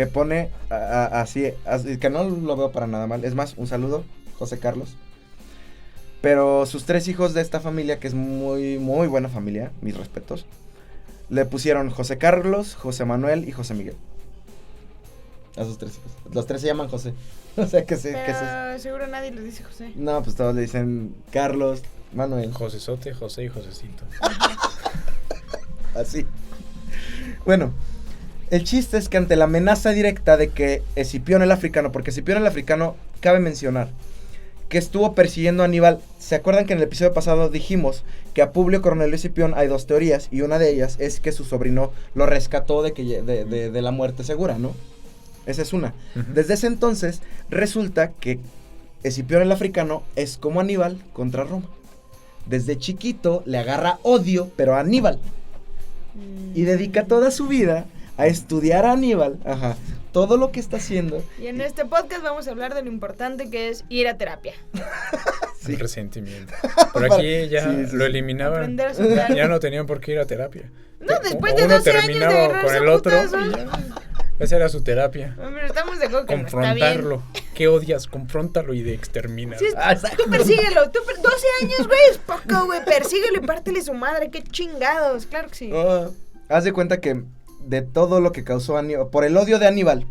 pone así, que no lo veo para nada mal. Es más, un saludo, José Carlos. Pero sus 3 hijos de esta familia, que es muy, muy buena familia, mis respetos, le pusieron José Carlos, José Manuel y José Miguel. A sus 3 hijos. Los 3 se llaman José. O sea que se. Seguro nadie les dice José. No, pues todos le dicen Carlos, Manuel. José Sote, José y Josecito. Así. Bueno, el chiste es que ante la amenaza directa de que Escipión el africano, porque Escipión el africano, cabe mencionar que estuvo persiguiendo a Aníbal. ¿Se acuerdan que en el episodio pasado dijimos que a Publio Cornelio Escipión hay 2 teorías? Y una de ellas es que su sobrino lo rescató de la muerte segura, ¿no? Esa es una. Desde ese entonces, resulta que Escipión el africano es como Aníbal contra Roma. Desde chiquito le agarra odio, pero a Aníbal. Y dedica toda su vida a estudiar a Aníbal. Todo lo que está haciendo. Y en este podcast vamos a hablar de lo importante que es ir a terapia. Sí. El resentimiento. Pero aquí ya Sí. lo eliminaban. Aprender a soltar. Ya no tenían por qué ir a terapia. No, después O de uno 12 años de terminaba agarrarse con el a otro. putazos. Y ya, esa era su terapia. Hombre, estamos de acuerdo que no está bien. Confrontarlo. ¿Qué odias? Confróntalo y de exterminar. Sí, tú persíguelo. 12 años, güey, es poco, güey. Persíguelo y pártele su madre. Qué chingados. Claro que sí. Haz de cuenta que de todo lo que causó Aníbal, por el odio de Aníbal,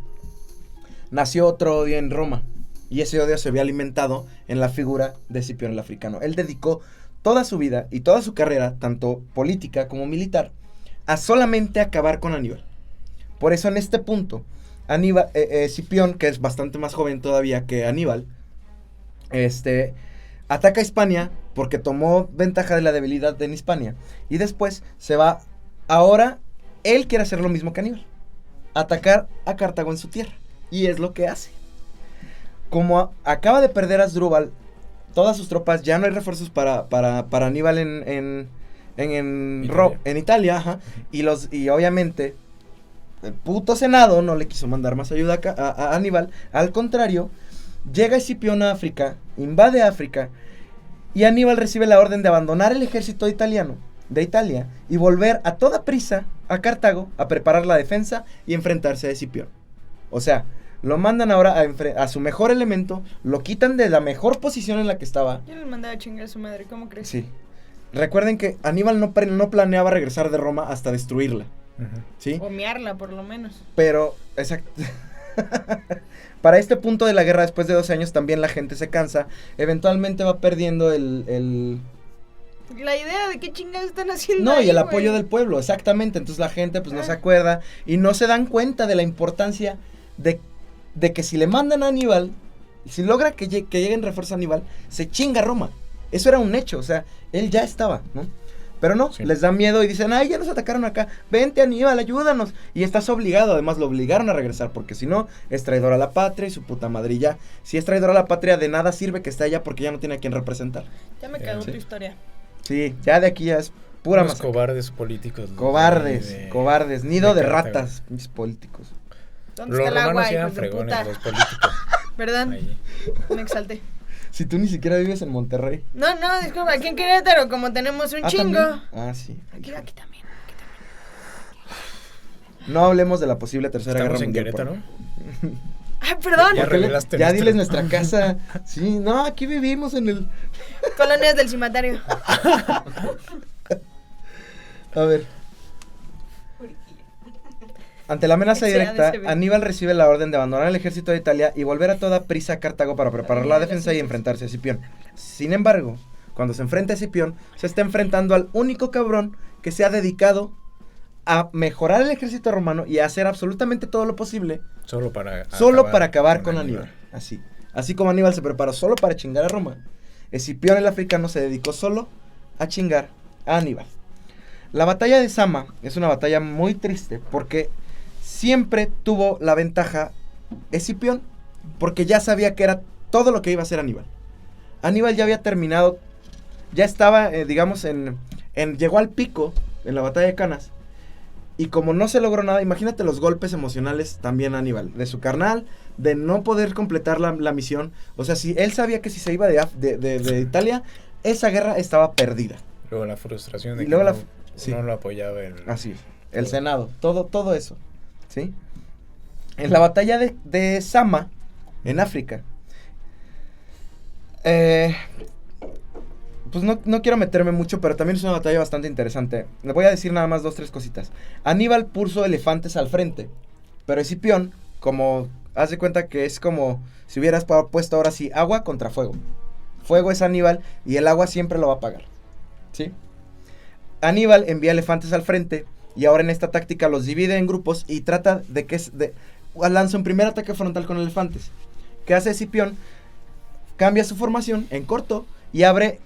nació otro odio en Roma. Y ese odio se había alimentado en la figura de Escipión el Africano. Él dedicó toda su vida y toda su carrera, tanto política como militar, a solamente acabar con Aníbal. Por eso en este punto, Escipión, que es bastante más joven todavía que Aníbal, ataca a Hispania porque tomó ventaja de la debilidad en Hispania. Y después se va, ahora él quiere hacer lo mismo que Aníbal, atacar a Cartago en su tierra. Y es lo que hace. Como acaba de perder a Asdrúbal todas sus tropas, ya no hay refuerzos para Aníbal en Italia, ajá, y obviamente el puto Senado no le quiso mandar más ayuda a Aníbal. Al contrario, llega Escipión a África, invade África, y Aníbal recibe la orden de abandonar el ejército italiano de Italia y volver a toda prisa a Cartago a preparar la defensa y enfrentarse a Escipión. O sea, lo mandan ahora a su mejor elemento, lo quitan de la mejor posición en la que estaba. Yo le mandaba a chingar a su madre, ¿cómo crees? Sí. Recuerden que Aníbal no planeaba regresar de Roma hasta destruirla. ¿Sí? O mearla, por lo menos. Pero, exacto. Para este punto de la guerra, después de 12 años, también la gente se cansa. Eventualmente va perdiendo la idea de qué chingados están haciendo. No, ahí, y el güey. apoyo del pueblo, exactamente. Entonces la gente pues no se acuerda y no se dan cuenta de la importancia de que si le mandan a Aníbal, si logra que lleguen refuerzos a Aníbal, se chinga Roma. Eso era un hecho, o sea, él ya estaba, ¿no? Pero no, Sí. les da miedo y dicen, ay, ya nos atacaron acá, vente Aníbal, ayúdanos. Y estás obligado, además lo obligaron a regresar, porque si no, es traidor a la patria y su puta madrilla. Si es traidor a la patria, de nada sirve que esté allá porque ya no tiene a quien representar. Ya me cagó Sí. tu historia. Sí, ya de aquí ya es pura Unos masacre. cobardes políticos. Cobardes, nido de Cartago. ratas, mis políticos. ¿Dónde Los está el agua, romanos eran hijos de fregones, puta? los políticos. Perdón, Ahí. me exalté. Si tú ni siquiera vives en Monterrey. No, disculpa, aquí en Querétaro, como tenemos un chingo. ¿también? Ah, sí. Aquí también. No hablemos de la posible tercera Estamos guerra en mundial. Querétaro. Ay, perdón. Ya ¿Por qué revelaste ya nuestro- diles nuestra casa. Sí, no, aquí vivimos en el... Colonias del cimatario. A ver. Ante la amenaza Sea de directa, ese ve. Aníbal recibe la orden de abandonar el ejército de Italia y volver a toda prisa a Cartago para preparar la defensa y enfrentarse a Escipión. Sin embargo, cuando se enfrenta a Escipión, se está enfrentando al único cabrón que se ha dedicado a mejorar el ejército romano y a hacer absolutamente todo lo posible Solo para acabar con Aníbal. Así como Aníbal se preparó solo para chingar a Roma, Escipión el africano se dedicó solo a chingar a Aníbal. La batalla de Zama es una batalla muy triste porque siempre tuvo la ventaja Escipión, porque ya sabía que era todo lo que iba a hacer Aníbal. Aníbal ya había terminado, ya estaba, digamos, llegó al pico en la batalla de Canas. Y como no se logró nada, imagínate los golpes emocionales también a Aníbal, de su carnal, de no poder completar la misión. O sea, si él sabía que si se iba de Italia, esa guerra estaba perdida. Luego la frustración de Y que luego no, sí. no lo apoyaba el... Así, el Senado, todo eso, ¿sí? En la batalla de Zama, en África, pues no quiero meterme mucho, pero también es una batalla bastante interesante. Le voy a decir nada más 2-3 cositas. Aníbal puso elefantes al frente, pero Escipión, como, haz de cuenta que es como si hubieras puesto ahora sí agua contra fuego. Fuego es Aníbal y el agua siempre lo va a apagar, ¿sí? Aníbal envía elefantes al frente y ahora en esta táctica los divide en grupos y trata lanza un primer ataque frontal con elefantes. ¿Qué hace Escipión? Cambia su formación en corto y abre,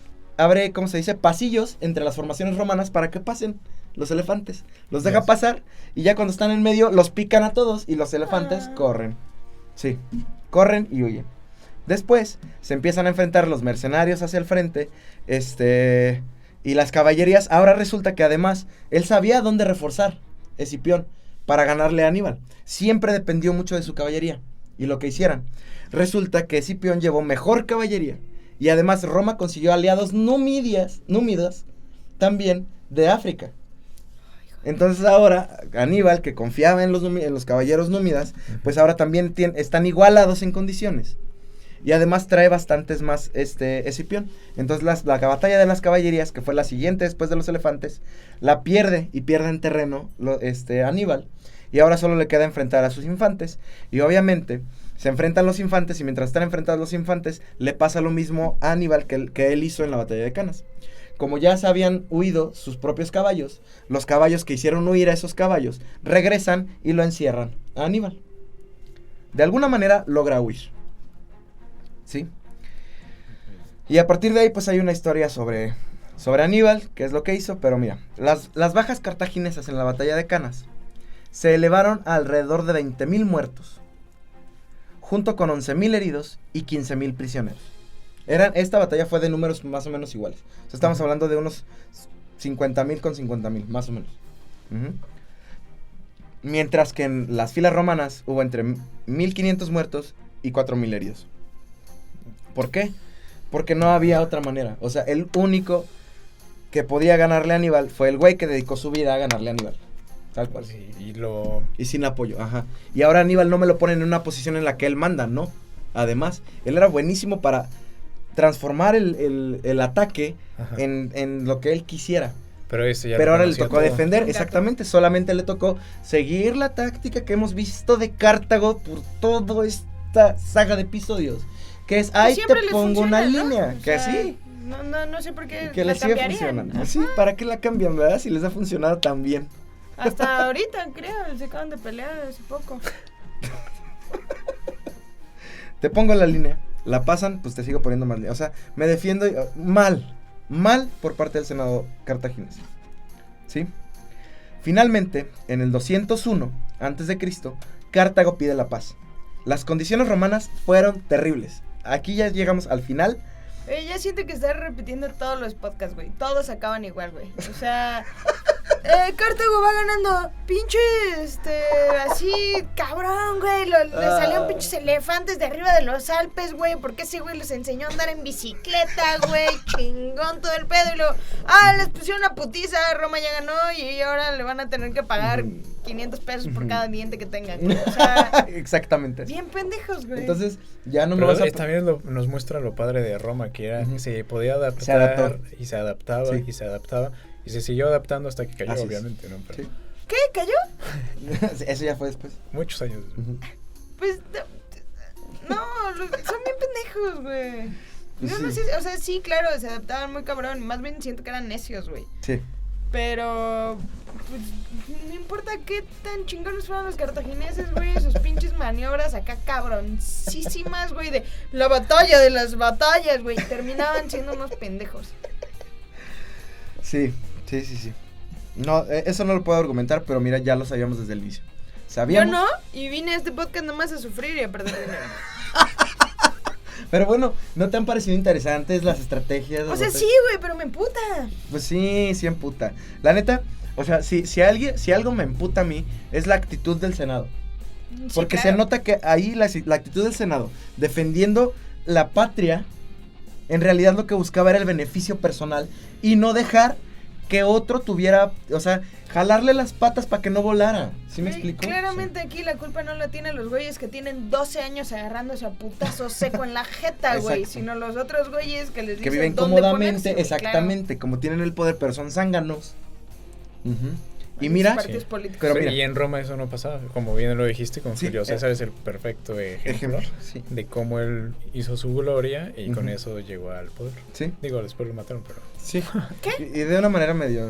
¿cómo se dice? Pasillos entre las formaciones romanas para que pasen los elefantes. Los deja pasar y ya cuando están en medio los pican a todos y los elefantes corren. Sí, corren y huyen. Después se empiezan a enfrentar los mercenarios hacia el frente, y las caballerías. Ahora resulta que además él sabía dónde reforzar Escipión para ganarle a Aníbal. Siempre dependió mucho de su caballería y lo que hicieran. Resulta que Escipión llevó mejor caballería Y además Roma consiguió aliados númidas también de África. Entonces ahora Aníbal, que confiaba en los caballeros númidas, pues ahora también están igualados en condiciones. Y además trae bastantes más Escipión. Entonces la batalla de las caballerías, que fue la siguiente después de los elefantes, la pierde y pierde en terreno Aníbal. Y ahora solo le queda enfrentar a sus infantes. Y obviamente se enfrentan los infantes, y mientras están enfrentados los infantes, le pasa lo mismo a Aníbal que él hizo en la batalla de Canas. Como ya se habían huido sus propios caballos, los caballos que hicieron huir a esos caballos regresan y lo encierran a Aníbal. De alguna manera logra huir. ¿Sí? Y a partir de ahí pues hay una historia sobre Aníbal, que es lo que hizo, pero mira, las bajas cartaginesas en la batalla de Canas se elevaron a alrededor de 20,000 muertos, junto con 11,000 heridos y 15,000 prisioneros. Esta batalla fue de números más o menos iguales. O sea, estamos hablando de unos 50,000 con 50,000, más o menos. Mientras que en las filas romanas hubo entre 1,500 muertos y 4,000 heridos. ¿Por qué? Porque no había otra manera. O sea, el único que podía ganarle a Aníbal fue el güey que dedicó su vida a ganarle a Aníbal. Tal cual. Y sin apoyo, ajá. Y ahora Aníbal no me lo ponen en una posición en la que él manda, ¿no? Además, él era buenísimo para transformar el ataque en lo que él quisiera. Pero ahora le tocó defender, exactamente. Solamente le tocó seguir la táctica que hemos visto de Cartago por toda esta saga de episodios. Que es, ahí te pongo una línea, ¿no? Que sí. No sé por qué que la les sigue cambiarían. funcionando. Sí, ¿para qué la cambian, verdad? Si les ha funcionado tan bien. Hasta ahorita, creo, se acaban de pelear hace poco. Te pongo la línea, la pasan, pues te sigo poniendo más línea. O sea, me defiendo mal por parte del Senado cartaginés. ¿Sí? Finalmente, en el 201 a.C., Cartago pide la paz. Las condiciones romanas fueron terribles. Aquí ya llegamos al final. Ya siento que estás repitiendo todos los podcasts, güey. Todos acaban igual, güey. O sea, Cartago va ganando. Pinche, así, cabrón, güey. Le salieron pinches elefantes de arriba de los Alpes, güey. Porque ese güey les enseñó a andar en bicicleta, güey. Chingón todo el pedo. Y luego, les pusieron una putiza. Roma ya ganó y ahora le van a tener que pagar 500 pesos por cada diente que tengan, güey. O sea, exactamente. Bien pendejos, güey. Entonces, ya no me Pero vas a... también nos muestra lo padre de Roma, que era que se podía adaptar, se adaptó. y se adaptaba, sí. y se adaptaba, y se siguió adaptando hasta que cayó, así obviamente, ¿no? Pero sí. ¿Qué? ¿Cayó? Eso ya fue después. muchos años. Pues, no, son bien pendejos, güey. Pues No sí. sé, o sea, sí, claro, se adaptaban muy cabrón. Más bien siento que eran necios, güey. Sí. Pero, pues, no importa qué tan chingones fueron los cartagineses, güey. Sus pinches maniobras acá cabroncísimas, güey. De la batalla de las batallas, güey. Terminaban siendo unos pendejos. Sí. No, eso no lo puedo argumentar, pero mira, ya lo sabíamos desde el inicio. Sabíamos. Yo no, y vine a este podcast nomás a sufrir y a perder dinero. Pero bueno, ¿no te han parecido interesantes las estrategias? O sea, sí, güey, pero me emputa. Pues sí emputa. La neta, o sea, si algo me emputa a mí, es la actitud del Senado. Sí, Porque claro. se nota que ahí la actitud del Senado, defendiendo la patria, en realidad lo que buscaba era el beneficio personal y no dejar que otro tuviera, o sea, jalarle las patas para que no volara. ¿Sí me explico? Claramente aquí la culpa no la tienen los güeyes que tienen 12 años agarrándose a putazo seco en la jeta, güey, Exacto. sino los otros güeyes que les dicen Que viven dónde cómodamente, ponerse, güey, exactamente, como tienen el poder, pero son zánganos. claro. Y mira, Partidos Sí. políticos. Pero mira. Y en Roma eso no pasaba, como bien lo dijiste, con Sí, Julio César es el perfecto ejemplo sí. de cómo él hizo su gloria y con Ujú. eso llegó al poder. Sí. Digo, después lo mataron, pero... Sí. ¿Qué? Y de una manera medio,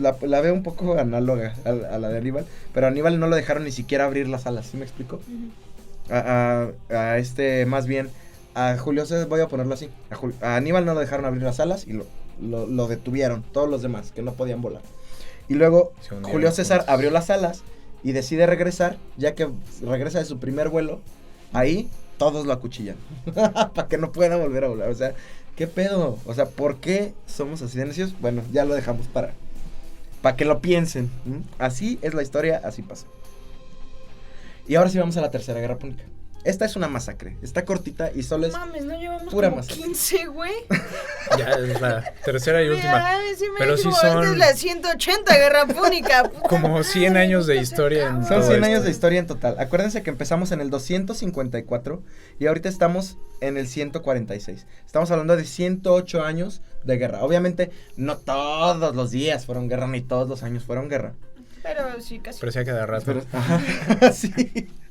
la veo un poco análoga a la de Aníbal, pero a Aníbal no lo dejaron ni siquiera abrir las alas, ¿sí me explico? Ujú. Más bien, a Julio César, voy a ponerlo así, a Aníbal no lo dejaron abrir las alas y lo detuvieron, todos los demás, que no podían volar. Y luego Se hundieron Julio César juntos. abrió las alas y decide regresar, ya que regresa de su primer vuelo, ahí todos lo acuchillan, para que no pueda volver a volar, o sea, ¿qué pedo? O sea, ¿por qué somos así de necios? Bueno, ya lo dejamos para que lo piensen. Así es la historia, así pasó. Y ahora sí vamos a la Tercera Guerra Púnica. Esta es una masacre. Está cortita y solo es Mames, no llevamos pura como masacre. 15, güey. Ya es la tercera y última. Ay, sí me Pero dijo, sí esta son es la 180 Guerra Púnica. Puta como 100 madre, años de nunca se historia en acaba. Son todo 100 esto. años de historia en total. Acuérdense que empezamos en el 254 y ahorita estamos en el 146. Estamos hablando de 108 años de guerra. Obviamente, no todos los días fueron guerra, ni todos los años fueron guerra. Pero sí, casi. Pero sí a cada rato. Pero, ajá, sí,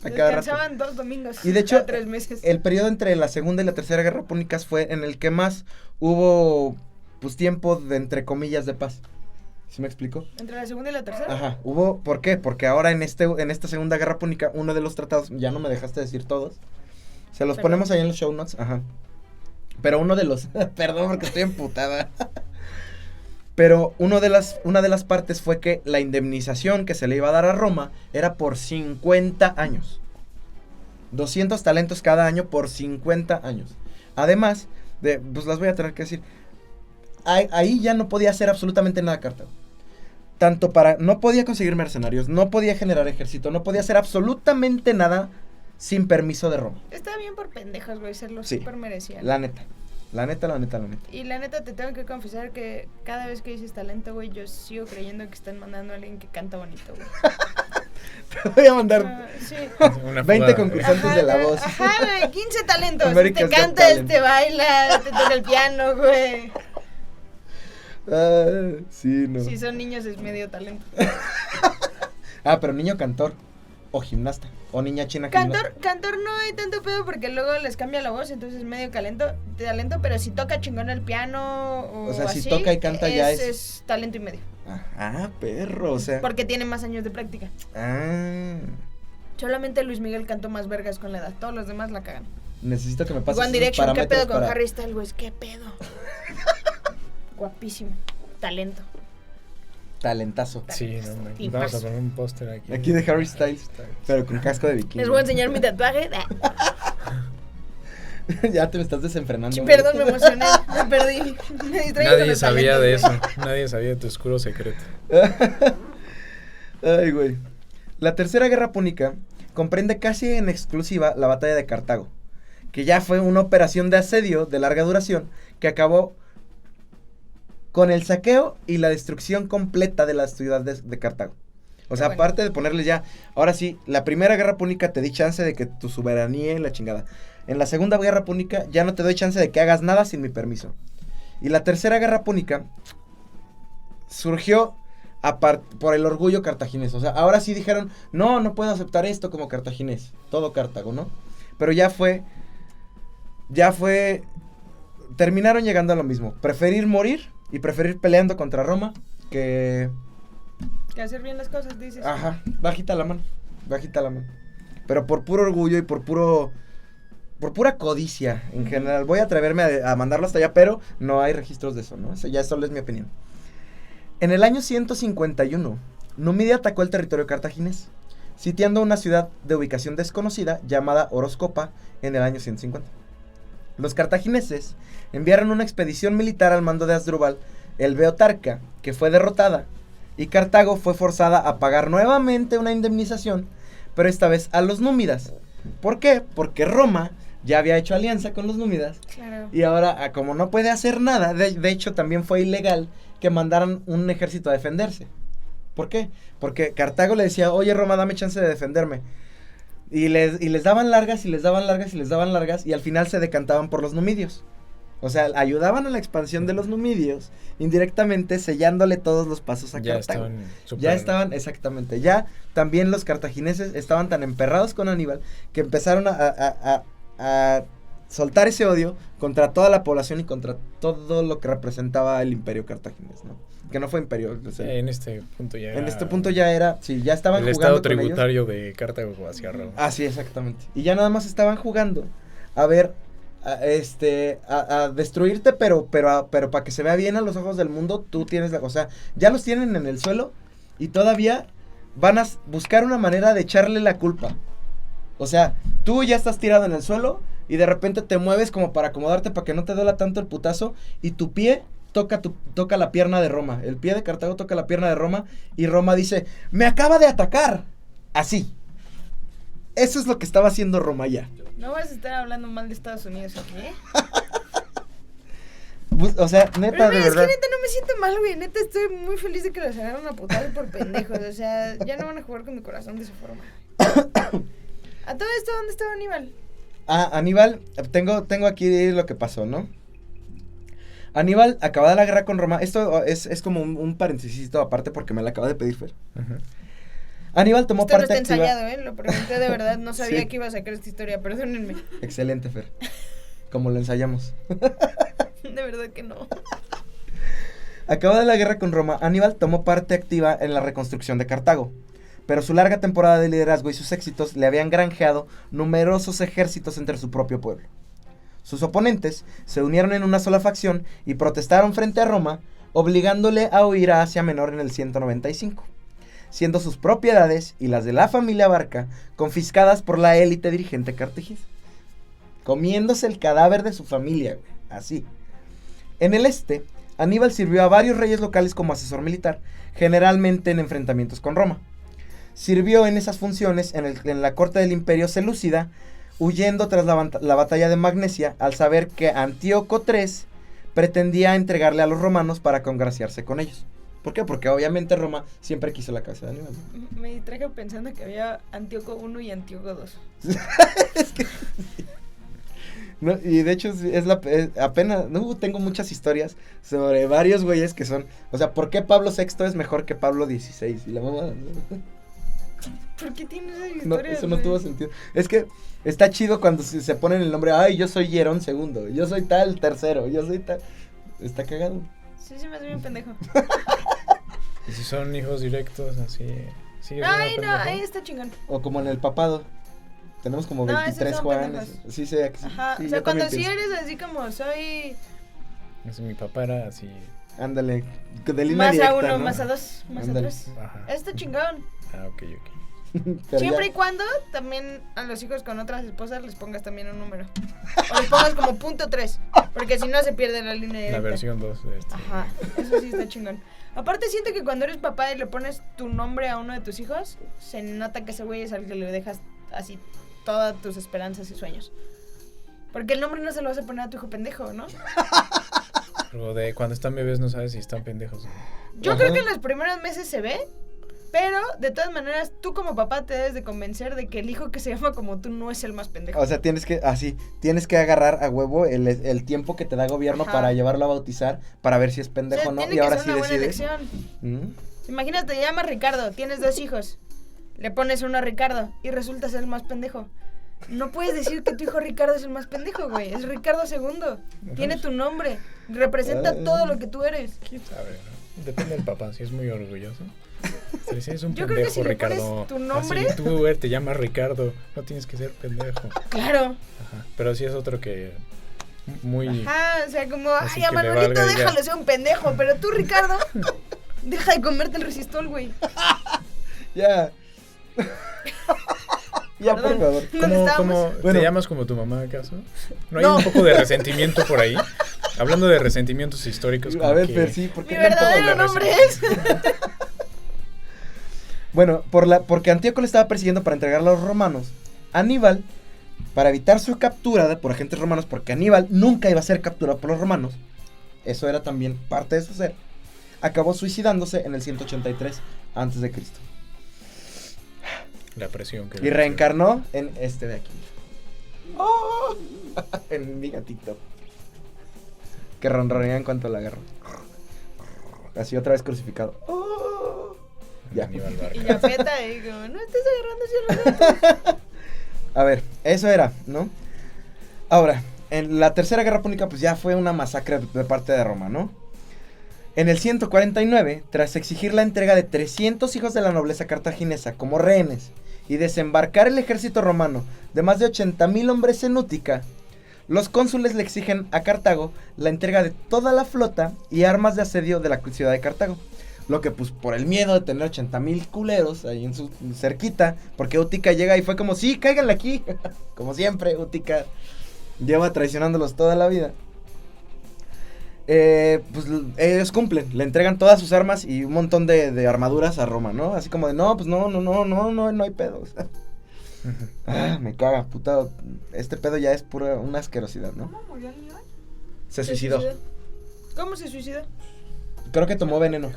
a cada rato. Descansaban 2 domingos. Y de hecho, cada 3 meses. el periodo entre la Segunda y la Tercera Guerra Púnicas fue en el que más hubo, pues, tiempo de, entre comillas, de paz. ¿Sí me explico? Entre la segunda y la tercera. Ajá, hubo, ¿por qué? Porque ahora en esta Segunda Guerra Púnica, uno de los tratados, ya no me dejaste decir todos, se los Perdón. ponemos ahí en los show notes, ajá. Pero uno de los, perdón porque estoy emputada. Pero una de las partes fue que la indemnización que se le iba a dar a Roma era por 50 años. 200 talentos cada año por 50 años. Además de, pues las voy a tener que decir, ahí ya no podía hacer absolutamente nada Cartago. No podía conseguir mercenarios, no podía generar ejército, no podía hacer absolutamente nada sin permiso de Roma. Está bien por pendejos, güey, se lo Sí. súper merecían. La neta. Y la neta te tengo que confesar que cada vez que dices talento, güey, yo sigo creyendo que están mandando a alguien que canta bonito, güey. Te voy a mandar Ah, sí. Una 20 fuga. concursantes de la güey, voz. Ajá, güey, 15 talentos. America's Te Got canta, Talent. baila, te toca el piano, güey. Sí, no. Si son niños es medio talento. Pero niño cantor o gimnasta o niña china Cantor no hay tanto pedo porque luego les cambia la voz, entonces es medio talento, pero si toca chingón el piano o sea, si así, toca y canta ya es talento y medio. Perro, o sea. Porque tiene más años de práctica. Solamente Luis Miguel cantó más vergas con la edad, todos los demás la cagan. Necesito que me pases One esos Direction, ¿qué parámetros pedo con para- Harry Styles? ¿Qué pedo? Guapísimo, talento. Talentazo. Sí, no, man. Y Vamos a más. poner un póster aquí. Aquí de Harry Styles, pero con casco de bikini. Les voy a enseñar mi tatuaje. Ya te me estás desenfrenando. Perdón, me emocioné, me perdí. Me distraí con Nadie los sabía de talentos, eso. Nadie sabía de tu oscuro secreto. Ay, güey. La Tercera Guerra Púnica comprende casi en exclusiva la batalla de Cartago, que ya fue una operación de asedio de larga duración que acabó con el saqueo y la destrucción completa de la ciudad de Cartago. O sea, Bueno. aparte de ponerles ya, ahora sí, la Primera Guerra Púnica te di chance de que tu soberanía y la chingada. En la Segunda Guerra Púnica ya no te doy chance de que hagas nada sin mi permiso. Y la Tercera Guerra Púnica surgió por el orgullo cartaginés. O sea, ahora sí dijeron, no puedo aceptar esto como cartaginés. Todo Cartago, ¿no? Pero ya fue, terminaron llegando a lo mismo. Preferir morir y preferir peleando contra Roma que... Que hacer bien las cosas, dices. Ajá, bajita la mano. Pero por puro orgullo y por pura codicia en general. Voy a atreverme a mandarlo hasta allá, pero no hay registros de eso, ¿no? Eso ya solo es mi opinión. En el año 151, Numidia atacó el territorio cartaginés, sitiando una ciudad de ubicación desconocida llamada Oroscopa en el año 150. Los cartagineses enviaron una expedición militar al mando de Asdrúbal, el Beotarca, que fue derrotada, y Cartago fue forzada a pagar nuevamente una indemnización, pero esta vez a los númidas. ¿Por qué? Porque Roma ya había hecho alianza con los númidas, Claro. y ahora, como no puede hacer nada, de hecho también fue ilegal que mandaran un ejército a defenderse. ¿Por qué? Porque Cartago le decía, oye Roma, dame chance de defenderme. Y les daban largas, y al final se decantaban por los numidios. O sea, ayudaban a la expansión de los numidios, indirectamente sellándole todos los pasos a Cartago. Ya estaban, exactamente. Ya también los cartagineses estaban tan emperrados con Aníbal que empezaron a soltar ese odio contra toda la población y contra todo lo que representaba el imperio cartaginés, ¿no? Que no fue imperio. O sea, En este punto ya era... en este punto ya era, sí, ya estaban el jugando estado con ellos. tributario de Cartago hacia Roma. Ah, sí, exactamente. Y ya nada más estaban jugando a ver, a destruirte, pero para que se vea bien a los ojos del mundo, tú tienes o sea, ya los tienen en el suelo y todavía van a buscar una manera de echarle la culpa. O sea, tú ya estás tirado en el suelo y de repente te mueves como para acomodarte para que no te duela tanto el putazo y tu pie toca la pierna de Roma. El pie de Cartago toca la pierna de Roma y Roma dice, me acaba de atacar. Así. Eso es lo que estaba haciendo Roma ya. No vas a estar hablando mal de Estados Unidos aquí, ¿eh? O sea, neta, Pero, de güey, es verdad. que neta no me siento mal, güey. Neta estoy muy feliz de que los agarraron a putadas por pendejos. O sea, ya no van a jugar con mi corazón de esa forma. A todo esto, ¿dónde estaba Aníbal? Aníbal, tengo aquí lo que pasó, ¿no? Aníbal, acabada la guerra con Roma, esto es como un paréntesis aparte porque me la acaba de pedir Fer. Ajá. Aníbal tomó Esto no parte está activa. ensayado, ¿eh? Lo pregunté de verdad. No sabía Sí. que iba a sacar esta historia. Perdónenme. Excelente, Fer. Como lo ensayamos. De verdad que no. Acabada la guerra con Roma, Aníbal tomó parte activa en la reconstrucción de Cartago, pero su larga temporada de liderazgo y sus éxitos le habían granjeado numerosos ejércitos entre su propio pueblo. Sus oponentes se unieron en una sola facción y protestaron frente a Roma, obligándole a huir a Asia Menor en el 195, siendo sus propiedades y las de la familia Barca confiscadas por la élite dirigente cartaginesa, comiéndose el cadáver de su familia, güey, así. En el este, Aníbal sirvió a varios reyes locales como asesor militar, generalmente en enfrentamientos con Roma. Sirvió en esas funciones en la corte del imperio selúcida, huyendo tras la batalla de Magnesia al saber que Antíoco III pretendía entregarle a los romanos para congraciarse con ellos. ¿Por qué? Porque obviamente Roma siempre quiso la cabeza de Aníbal, ¿no? Me distraje pensando que había Antíoco 1 y Antíoco 2. No, y de hecho apenas tengo muchas historias sobre varios güeyes que son, o sea, ¿por qué Pablo VI es mejor que Pablo XVI? Y la mamá, ¿Por qué tienes esas no, historias? eso no güey? tuvo sentido. Es que está chido cuando se ponen el nombre, ay, yo soy Hierón II, yo soy tal tercero, yo soy tal. Está cagado. Sí, se me hace bien pendejo. Y si son hijos directos, así. ¿Sigue siendo Ay, no, pendejo? ahí está chingón. O como en el papado. Tenemos como No, esos 23 son Juanes. pendejos. Sí, sé que sí. Ajá, Sí, o sea, yo cuando también sí pienso. eres así como soy Así, mi papá era así. Ándale, de línea más directa, a uno, ¿no? más a dos, más a Ándale. tres. Ajá. Está chingón. Ah, ok. Pero Siempre ya- y cuando también a los hijos con otras esposas les pongas también un número. O les pongas como punto 3. Porque si no se pierde la línea directa. La versión 2 de este. Ajá, eso sí está chingón. Aparte siento que cuando eres papá y le pones tu nombre a uno de tus hijos, se nota que ese güey es al que le dejas así todas tus esperanzas y sueños. Porque el nombre no se lo vas a poner a tu hijo pendejo, ¿no? Pero de cuando están bebés no sabes si están pendejos. ¿No? Yo Ajá. creo que en los primeros meses se ve, pero de todas maneras tú como papá te debes de convencer de que el hijo que se llama como tú no es el más pendejo. O sea, tienes que agarrar a huevo el tiempo que te da gobierno Ajá. para llevarlo a bautizar, para ver si es O pendejo sea, o no, tiene y que ahora ser sí una buena decides. elección. ¿Mm? Imagínate, te llamas Ricardo, tienes 2 hijos, le pones uno a Ricardo y resulta ser el más pendejo. No puedes decir que tu hijo Ricardo es el más pendejo, güey. Es Ricardo II. Tiene tu nombre. Representa todo lo que tú eres. ¿Quién sabe? ¿No? Depende del papá, si es muy orgulloso. Si eres un Yo creo que pendejo, si le pones Ricardo. tu nombre- Así, tú te llamas Ricardo, no tienes que ser pendejo. Claro. Ajá. Pero si es otro que muy... Ajá, o sea, como, Así ay, a que le Manuelito valga y ya. déjalo ser un pendejo, pero tú, Ricardo, deja de comerte el resistol, güey. Ya. Ya, por Perdón. favor. ¿Dónde estábamos? Bueno. ¿Te llamas como tu mamá acaso? ¿No hay No. un poco de resentimiento por ahí? Hablando de resentimientos históricos. A como ver, que- Fer, sí, ¿por Mi qué no puedo verdadero hablar? nombre es. Bueno, porque Antíoco le estaba persiguiendo para entregarlo a los romanos, Aníbal, para evitar su captura por agentes romanos, porque Aníbal nunca iba a ser capturado por los romanos, eso era también parte de su ser, acabó suicidándose en el 183 antes de Cristo. La presión que... Y reencarnó en este de aquí. ¡Oh! En mi gatito. Que ronronea en cuanto la agarro. Así otra vez crucificado. ¡Oh! Ya. Aníbal Y Barca. ya feta, y como, no estés agarrando así a los gatos. A ver, eso era, ¿no? Ahora, en la Tercera Guerra Púnica, pues ya fue una masacre de parte de Roma, ¿no? En el 149, tras exigir la entrega de 300 hijos de la nobleza cartaginesa como rehenes y desembarcar el ejército romano de más de 80,000 hombres en Útica, los cónsules le exigen a Cartago la entrega de toda la flota y armas de asedio de la ciudad de Cartago. Lo que pues por el miedo de tener 80,000 culeros ahí en su cerquita, porque Útica llega y fue como, sí, cáiganle aquí. Como siempre, Útica lleva traicionándolos toda la vida. Pues ellos cumplen, le entregan todas sus armas y un montón de armaduras a Roma, ¿no? Así como de, no, pues no hay pedos. Me caga, puta. Este pedo ya es pura una asquerosidad, ¿no? ¿Cómo murió Aníbal? Se suicidó. ¿Cómo se suicidó? Creo que tomó veneno.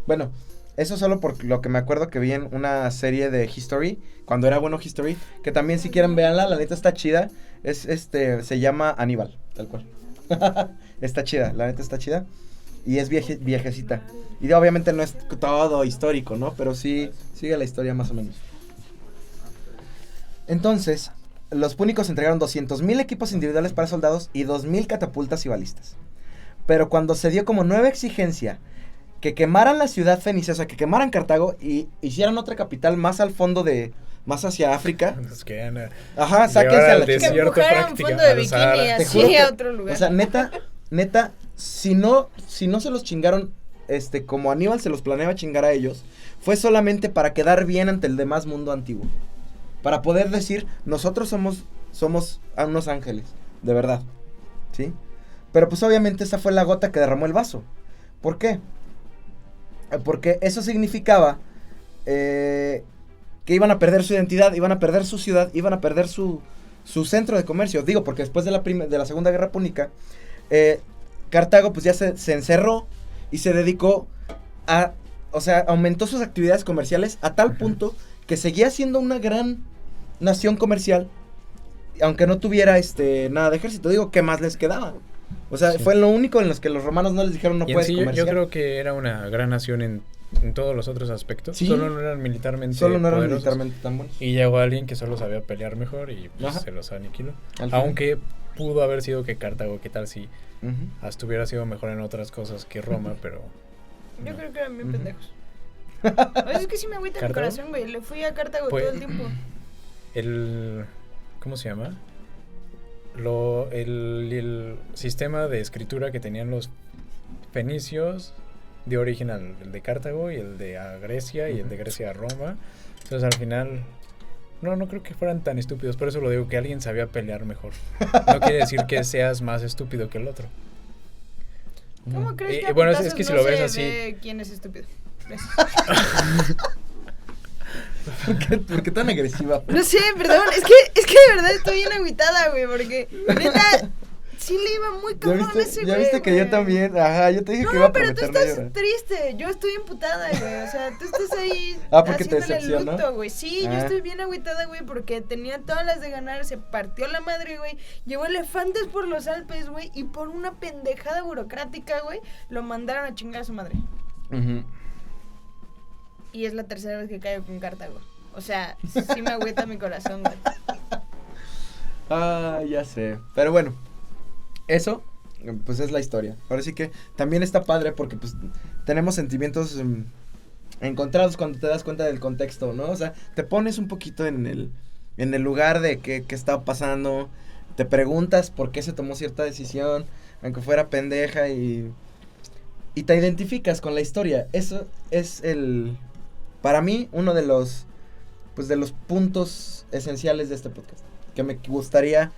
Bueno, eso solo por lo que me acuerdo que vi en una serie de History, cuando era bueno History, que también si quieren véanla, la neta está chida. Se llama Aníbal, tal cual. Está chida, la neta está chida. Y es viejecita. Y obviamente no es todo histórico, ¿no? Pero sí sigue la historia más o menos. Entonces, los púnicos entregaron 200,000 equipos individuales para soldados y 2,000 catapultas y balistas. Pero cuando se dio como nueva exigencia que quemaran la ciudad fenicia, o sea, que quemaran Cartago y hicieran otra capital más al fondo más hacia África. Nos querían Ajá, sáquense a la Que desierto empujaran práctica, fondo de al bikini Sahara. Te juro así que- a otro lugar. O sea, neta, si no se los chingaron, como Aníbal se los planeaba chingar a ellos, fue solamente para quedar bien ante el demás mundo antiguo. Para poder decir, nosotros somos unos ángeles, de verdad, ¿sí? Pero pues obviamente esa fue la gota que derramó el vaso. ¿Por qué? Porque eso significaba que iban a perder su identidad, iban a perder su ciudad, iban a perder su centro de comercio. Digo, porque después de la Segunda Guerra Púnica, Cartago pues ya se encerró y se dedicó o sea, aumentó sus actividades comerciales a tal punto que seguía siendo una gran nación comercial, aunque no tuviera nada de ejército. Digo, ¿qué más les quedaba? O sea, Sí. fue lo único en los que los romanos no les dijeron no Y en puedes sí, yo comerciar. creo que era una gran nación en todos los otros aspectos. Sí. Solo no eran militarmente Solo no eran poderosos. militarmente tan buenos. Y llegó alguien que solo sabía pelear mejor y pues, Ajá. se los aniquiló. Al final. Aunque pudo haber sido que Cartago, ¿qué tal si Ujú. hasta hubiera sido mejor en otras cosas que Roma? Pero Yo no. creo que eran bien Ujú. pendejos. O sea, es que sí me agüita mi ¿Cartago? corazón, güey. Le fui a Cartago Pues- todo el tiempo. ¿Cómo se llama? El sistema de escritura que tenían los fenicios dio origen al el de Cartago y el de a Grecia y el de Grecia a Roma. Entonces al final no creo que fueran tan estúpidos, por eso lo digo, que alguien sabía pelear mejor. No quiere decir que seas más estúpido que el otro. ¿Cómo crees que a bueno, es putazos que si no lo ves se así- ve quién es estúpido? Gracias. ¿Por qué tan agresiva? No sé, perdón, es que de verdad estoy bien agüitada, güey, porque neta sí le iba muy cabrón a ese güey. ¿Ya viste que yo güey. también? Ajá, yo te dije que iba a No, pero tú prometer no estás llorar. triste, yo estoy emputada, güey, o sea, tú estás ahí Porque te haciéndole el decepcionó. luto, güey. Sí, yo Ah. estoy bien agüitada, güey, porque tenía todas las de ganar, se partió la madre, güey, llevó elefantes por los Alpes, güey, y por una pendejada burocrática, güey, lo mandaron a chingar a su madre. Ujú. Y es la tercera vez que caigo con Cartago. O sea, sí me agüita mi corazón, güey. Ah, ya sé. Pero bueno, eso, pues es la historia. Ahora sí que también está padre porque pues tenemos sentimientos encontrados cuando te das cuenta del contexto, ¿no? O sea, te pones un poquito en el lugar de qué estaba pasando, te preguntas por qué se tomó cierta decisión, aunque fuera pendeja y te identificas con la historia. Eso es para mí, uno de los puntos esenciales de este podcast, que me gustaría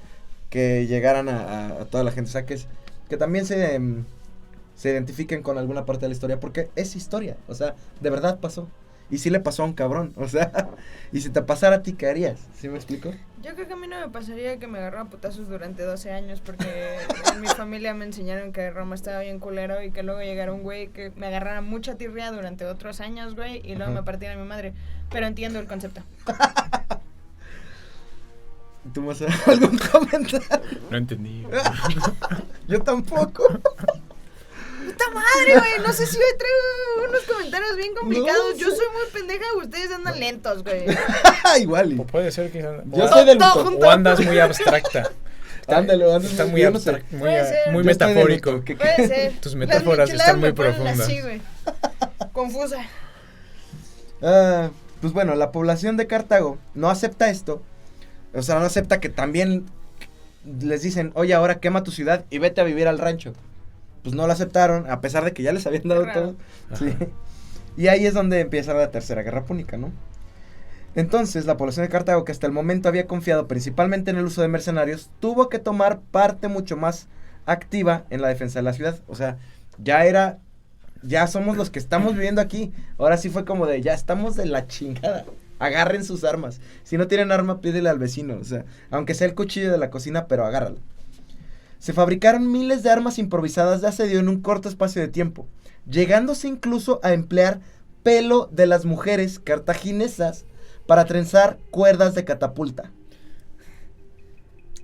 que llegaran a toda la gente, o sea, que también se identifiquen con alguna parte de la historia, porque es historia, o sea, de verdad pasó, y sí le pasó a un cabrón, o sea, y si te pasara a ti, ¿qué harías? ¿Sí me explico? Yo creo que a mí no me pasaría que me agarrara putazos durante 12 años porque en mi familia me enseñaron que Roma estaba bien culero y que luego llegara un güey que me agarrara mucha tirria durante otros años, güey, y luego Ajá. me partiera mi madre. Pero entiendo el concepto. ¿Tú vas a hacer algún comentario? No entendí. Yo tampoco. ¡Puta madre, güey! No sé si hoy traigo unos comentarios bien complicados. No, Yo sí. soy muy pendeja y ustedes andan lentos, güey. Igual. O puede ser que Yo soy del Todo luto. junto. o andas muy abstracta. Ándale, Está muy yo no sé. abstracto, muy, Puede ser. muy Yo estoy de metafórico. luto, ¿qué Puede ser. Tus Las metáforas micheladas están muy me ponen profundas. así, güey. Confusa. Pues bueno, la población de Cartago no acepta esto. O sea, no acepta que también les dicen, oye, ahora quema tu ciudad y vete a vivir al rancho. Pues no lo aceptaron, a pesar de que ya les habían dado Raro. todo. Sí. Y ahí es donde empieza la Tercera Guerra Púnica, ¿no? Entonces, la población de Cartago, que hasta el momento había confiado principalmente en el uso de mercenarios, tuvo que tomar parte mucho más activa en la defensa de la ciudad. O sea, ya somos los que estamos viviendo aquí. Ahora sí fue como de, ya estamos de la chingada. Agarren sus armas. Si no tienen arma, pídele al vecino. O sea, aunque sea el cuchillo de la cocina, pero agárralo. Se fabricaron miles de armas improvisadas de asedio en un corto espacio de tiempo, llegándose incluso a emplear pelo de las mujeres cartaginesas para trenzar cuerdas de catapulta.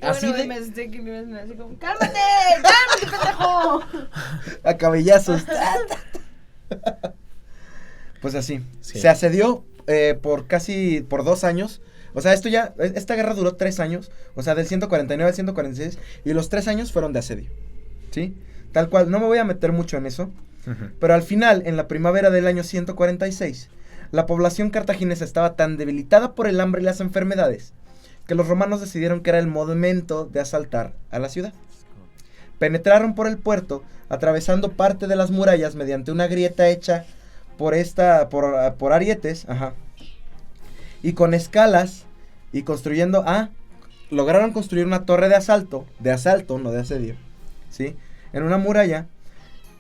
Así Bueno, de... me asusté que me iban así como, ¡cálmate! ¡Cálmate, pendejo! A cabellazos. Pues así. Sí. Se asedió por 2 años. O sea, esta guerra duró 3 años. O sea, del 149 al 146. Y los 3 años fueron de asedio. ¿Sí? Tal cual, no me voy a meter mucho en eso. Pero al final, en la primavera del año 146, la población cartaginesa estaba tan debilitada por el hambre y las enfermedades, que los romanos decidieron que era el momento de asaltar a la ciudad. Penetraron por el puerto, atravesando parte de las murallas mediante una grieta hecha por arietes, y con escalas, y lograron construir una torre de asalto, no de asedio, ¿sí? En una muralla,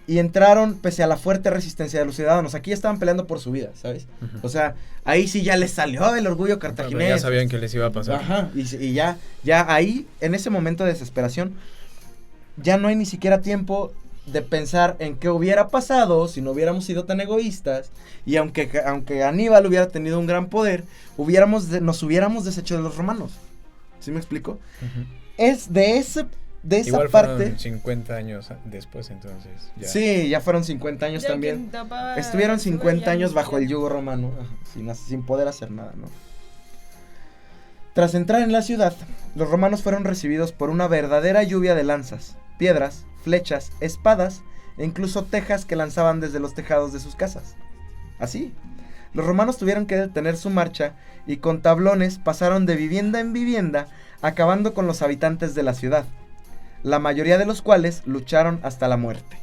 y entraron pese a la fuerte resistencia de los ciudadanos. Aquí estaban peleando por su vida, ¿sabes? O sea, ahí sí ya les salió el orgullo cartaginés. Pero ya sabían que les iba a pasar. Y ya ahí, en ese momento de desesperación, ya no hay ni siquiera tiempo de pensar en qué hubiera pasado si no hubiéramos sido tan egoístas. Y aunque Aníbal hubiera tenido un gran poder, nos hubiéramos deshecho de los romanos. ¿Sí me explico? Es de esa Igual parte. fueron 50 años después, entonces. Ya. Sí, ya fueron 50 años Ya también. que tapaba Estuvieron la 50 ya años no bajo el quería. yugo romano, sin poder hacer nada, ¿no? Tras entrar en la ciudad, los romanos fueron recibidos por una verdadera lluvia de lanzas, piedras, flechas, espadas e incluso tejas que lanzaban desde los tejados de sus casas. Así, los romanos tuvieron que detener su marcha y con tablones pasaron de vivienda en vivienda, acabando con los habitantes de la ciudad, la mayoría de los cuales lucharon hasta la muerte.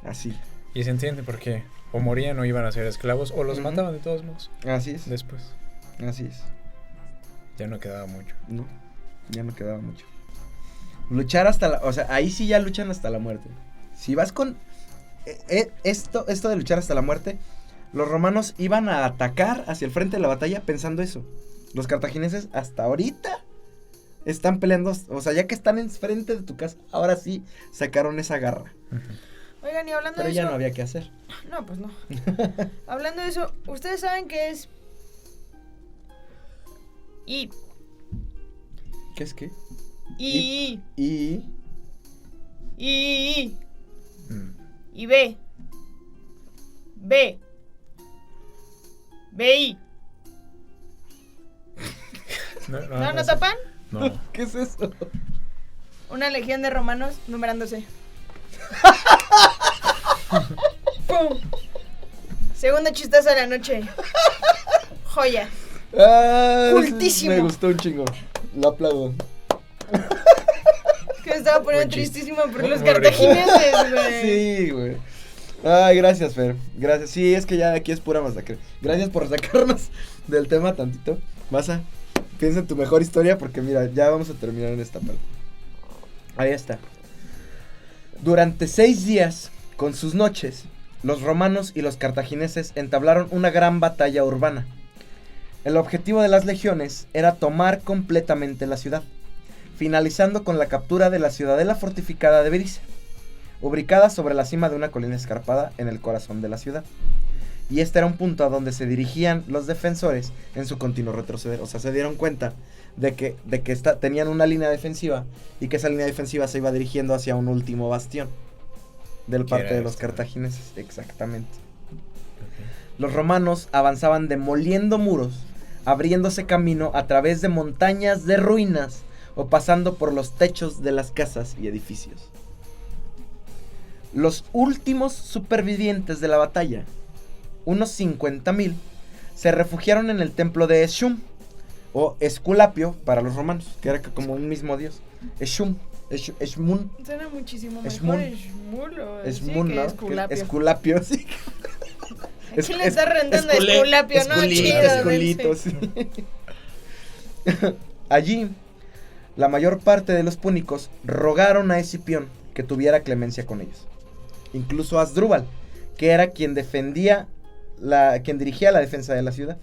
Así. Y se entiende porque o morían o iban a ser esclavos o los mataban de todos modos. Así es. Después. Así es. Ya no quedaba mucho. No, ya no quedaba mucho. Luchar o sea, ahí sí ya luchan hasta la muerte. Si vas con esto de luchar hasta la muerte, los romanos iban a atacar hacia el frente de la batalla pensando eso. Los cartagineses hasta ahorita están peleando, o sea, ya que están enfrente de tu casa, ahora sí sacaron esa garra. Oigan, y hablando Pero de ya eso... no había que hacer. No, pues no. Hablando de eso, ¿ustedes saben qué es? ¿Qué es qué? Y Mm. y B. BI. ¿No tapan? No. ¿Qué es eso? Una legión de romanos numerándose. ¡Pum! Segunda chistosa de la noche. Joya. Cultísimo. Me gustó un chingo. Lo aplaudo. Que me estaba poniendo Buen chiste. tristísimo por los Muy cartagineses, güey. Sí, güey. Ay, gracias, Fer. Gracias. Sí, es que ya aquí es pura masacre. Gracias por sacarnos del tema tantito. Piensa en tu mejor historia porque mira, ya vamos a terminar en esta parte. Ahí está. Durante 6 días, con sus noches, los romanos y los cartagineses entablaron una gran batalla urbana. El objetivo de las legiones era tomar completamente la ciudad, finalizando con la captura de la ciudadela fortificada de Bericia, ubicada sobre la cima de una colina escarpada en el corazón de la ciudad. Y este era un punto a donde se dirigían los defensores en su continuo retroceder. O sea, se dieron cuenta de que tenían una línea defensiva y que esa línea defensiva se iba dirigiendo hacia un último bastión del parte de los cartagineses. Exactamente. Los romanos avanzaban demoliendo muros, abriéndose camino a través de montañas de ruinas o pasando por los techos de las casas y edificios. Los últimos supervivientes de la batalla, unos 50,000, se refugiaron en el templo de Eshum, o Esculapio para los romanos, que era como un mismo dios. Eshmun. Suena muchísimo Eshmun. mejor Eshmul o Eshmun, sí, ¿no? que Esculapio. Esculapio, sí. ¿A quién le está rentando Esculapio? No, chido. Esculito, sí. Allí, la mayor parte de los púnicos rogaron a Escipión que tuviera clemencia con ellos. Incluso Asdrúbal, que era quien dirigía la defensa de la ciudad.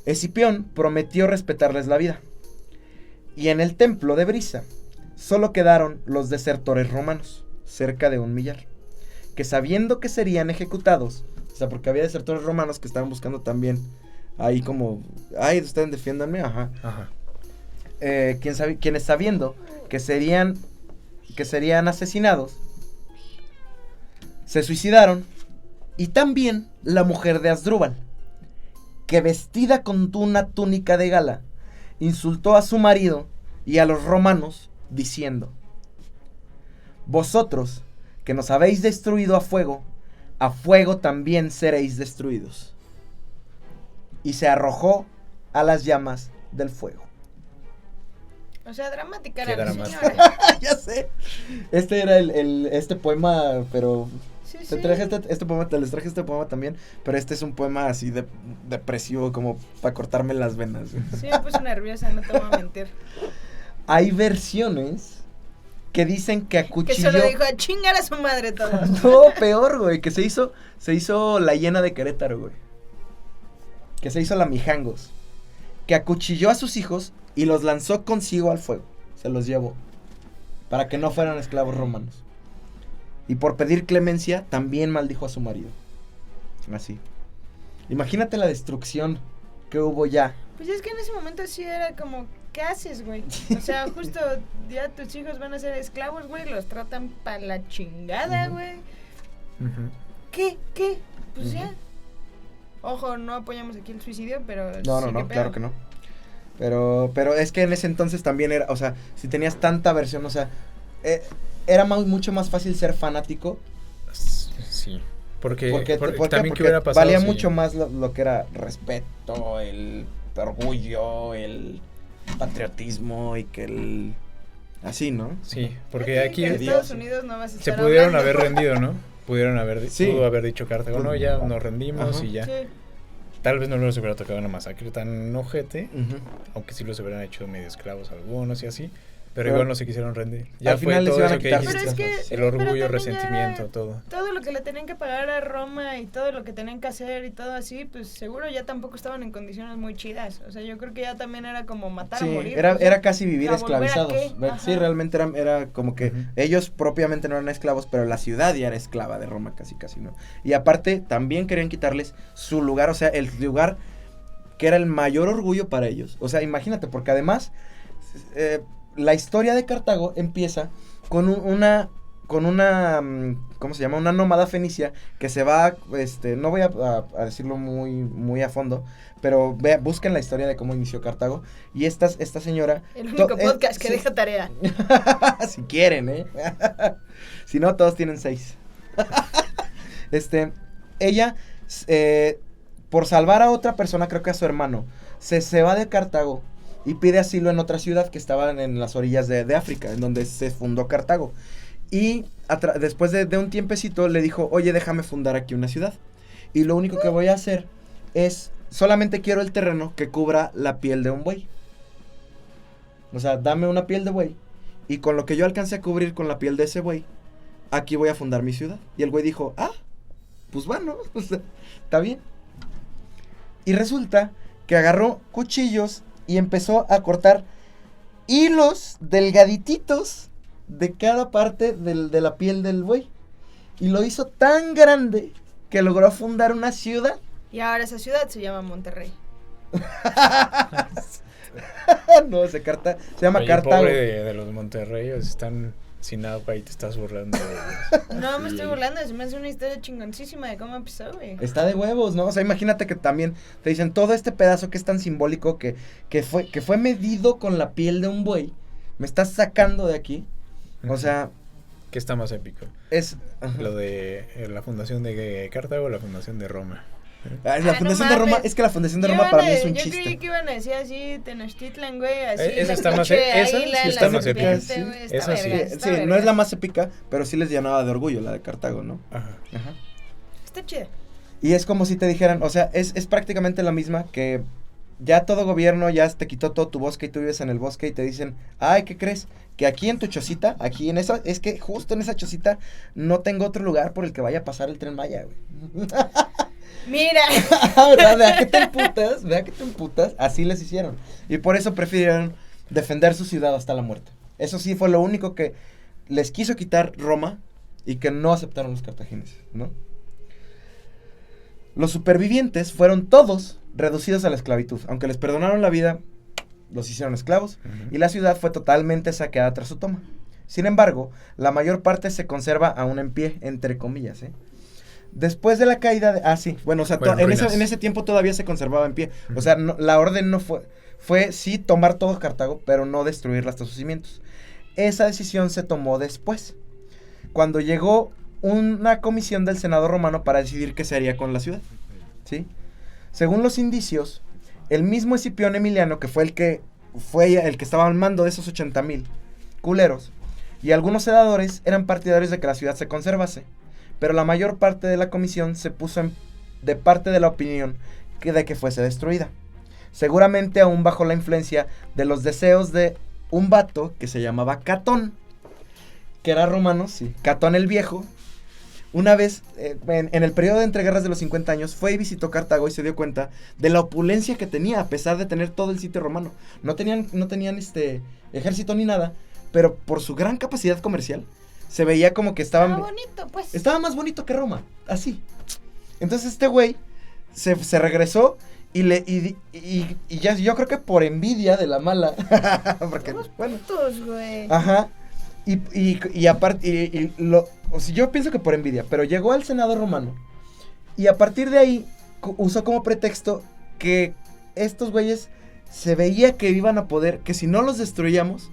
Escipión prometió respetarles la vida. Y en el templo de Brisa solo quedaron los desertores romanos, cerca de 1 millar, que sabiendo que serían ejecutados, o sea, porque había desertores romanos que estaban buscando también ahí como, ay, ustedes defiéndanme, ajá. Quienes sabiendo que serían asesinados, se suicidaron. Y también la mujer de Asdrúbal, que vestida con una túnica de gala, insultó a su marido y a los romanos, diciendo: vosotros, que nos habéis destruido a fuego también seréis destruidos. Y se arrojó a las llamas del fuego. O sea, dramática Qué era la dramático. señora. Ya sé. Este era este poema, pero... Sí, Te sí. traje este poema, les traje este poema también, pero este es un poema así depresivo, como para cortarme las venas. Sí, me puse nerviosa, no te voy a mentir. Hay versiones que dicen que Que acuchilló... solo dijo a chingar a su madre todos. No, peor, güey, que se hizo la hiena de Querétaro, güey. Que se hizo la Mijangos. Que acuchilló a sus hijos y los lanzó consigo al fuego. Se los llevó. Para que no fueran esclavos romanos. Y por pedir clemencia, también maldijo a su marido. Así. Imagínate la destrucción que hubo ya. Pues es que en ese momento sí era como, ¿qué haces, güey? O sea, justo ya tus hijos van a ser esclavos, güey, los tratan para la chingada, güey. ¿Qué? Pues ya. Ojo, no apoyamos aquí el suicidio, pero No, sí, no, qué no, pedo. claro que no. Pero es que en ese entonces también era, o sea, si tenías tanta versión, o sea, era mucho más fácil ser fanático. Sí. Porque también porque que hubiera pasado. valía si- mucho más lo que era respeto, el orgullo, el patriotismo y que el... Así, ¿no? Sí, porque Aquí aquí en Dios. Estados Unidos no vas a se estar pudieron hablando. haber rendido, ¿no? Pudieron haber, Sí. pudo haber dicho Cartago, no, ya nos rendimos Ajá. y ya. Sí. Tal vez no les hubiera tocado una masacre tan ojete, Ujú. aunque sí los hubieran hecho medio esclavos algunos y así, pero Pero igual no se quisieron rendir. Ya al fue final les todo iban a eso que quitar dijiste. Pero es que- El pero orgullo, también resentimiento, ya- todo. Todo lo que le tenían que pagar a Roma y todo lo que tenían que hacer y todo así, pues seguro ya tampoco estaban en condiciones muy chidas. O sea, yo creo que ya también era como matar Sí, a morir. era, o sea, era casi vivir ¿a volver a esclavizados. qué? Sí, Ajá. realmente era como que Ujú. ellos propiamente no eran esclavos, pero la ciudad ya era esclava de Roma, casi, ¿no? Y aparte, también querían quitarles su lugar, o sea, el lugar que era el mayor orgullo para ellos. O sea, imagínate, porque además, la historia de Cartago empieza con una, ¿cómo se llama? Una nómada fenicia que se va, no voy a decirlo muy a fondo, pero busquen la historia de cómo inició Cartago. Y esta señora... El único to- podcast que sí. deja tarea. Si quieren, ¿eh? Si no, todos tienen 6. Ella, por salvar a otra persona, creo que a su hermano, se va de Cartago y pide asilo en otra ciudad que estaba en las orillas de África, en donde se fundó Cartago. Y después de un tiempecito le dijo, oye, déjame fundar aquí una ciudad. Y lo único que voy a hacer es, solamente quiero el terreno que cubra la piel de un buey. O sea, dame una piel de buey. Y con lo que yo alcance a cubrir con la piel de ese buey, aquí voy a fundar mi ciudad. Y el güey dijo, pues bueno, o sea, está bien. Y resulta que agarró cuchillos y empezó a cortar hilos delgadititos de cada parte de la piel del buey. Y lo hizo tan grande que logró fundar una ciudad. Y ahora esa ciudad se llama Monterrey. No, se llama Oye, Cartago. pobre de los Monterreyos, están sin agua y te estás burlando de ellos. No me Sí. estoy burlando, se me hace una historia chingoncísima de cómo empezó, güey. Está de huevos, ¿no? O sea, imagínate que también te dicen todo este pedazo que es tan simbólico que fue medido con la piel de un buey. Me estás sacando de aquí. O sea, ¿Qué está más épico? es... ajá. Lo de la fundación de Cartago o la fundación de Roma. La fundación de no Roma, mames. es que la fundación de Yo Roma iban para mí a- es un yo chiste. creí que iban a decir así, Tenochtitlan, güey, así. Esa la está más pinche esa águila, sí la está más serpiente, épica. güey, está Esa sí. verga, Sí, está no es verga. la más épica, pero sí les llenaba de orgullo la de Cartago, ¿no? Ajá. Ajá. Está chida. Y es como si te dijeran, o sea, es prácticamente la misma que ya todo gobierno ya te quitó todo tu bosque y tú vives en el bosque y te dicen, ay, ¿qué crees? Que aquí en tu chocita, aquí en esa, es que justo en esa chocita no tengo otro lugar por el que vaya a pasar el Tren Maya, güey. Mira. ¿Verdad? Vea que te emputas, así les hicieron. Y por eso prefirieron defender su ciudad hasta la muerte. Eso sí fue lo único que les quiso quitar Roma y que no aceptaron los cartagineses, ¿no? Los supervivientes fueron todos reducidos a la esclavitud. Aunque les perdonaron la vida, los hicieron esclavos y la ciudad fue totalmente saqueada tras su toma. Sin embargo, la mayor parte se conserva aún en pie, entre comillas, ¿eh? Después de la caída de... en ese tiempo todavía se conservaba en pie. O sea, la orden no fue sí tomar todo Cartago, pero no destruirla hasta sus cimientos. Esa decisión se tomó después, cuando llegó una comisión del Senado romano para decidir qué se haría con la ciudad, ¿sí? Según los indicios, el mismo Escipión Emiliano, que fue el que estaba al mando de esos 80,000 culeros, y algunos senadores eran partidarios de que la ciudad se conservase, pero la mayor parte de la comisión se puso de parte de la opinión de que fuese destruida. Seguramente aún bajo la influencia de los deseos de un vato que se llamaba Catón, que era romano, sí, Catón el Viejo. Una vez, en el periodo de entreguerras de los 50 años, fue y visitó Cartago y se dio cuenta de la opulencia que tenía, a pesar de tener todo el sitio romano. No tenían ejército ni nada, pero por su gran capacidad comercial, se veía como que estaban... bonito, pues. Estaba más bonito que Roma, así. Entonces este güey se regresó y ya, yo creo que por envidia de la mala, porque, bueno, güey. ajá, y aparte, o sea, yo pienso que por envidia, pero llegó al Senado romano, y a partir de ahí, usó como pretexto que estos güeyes se veía que iban a poder, que si no los destruíamos,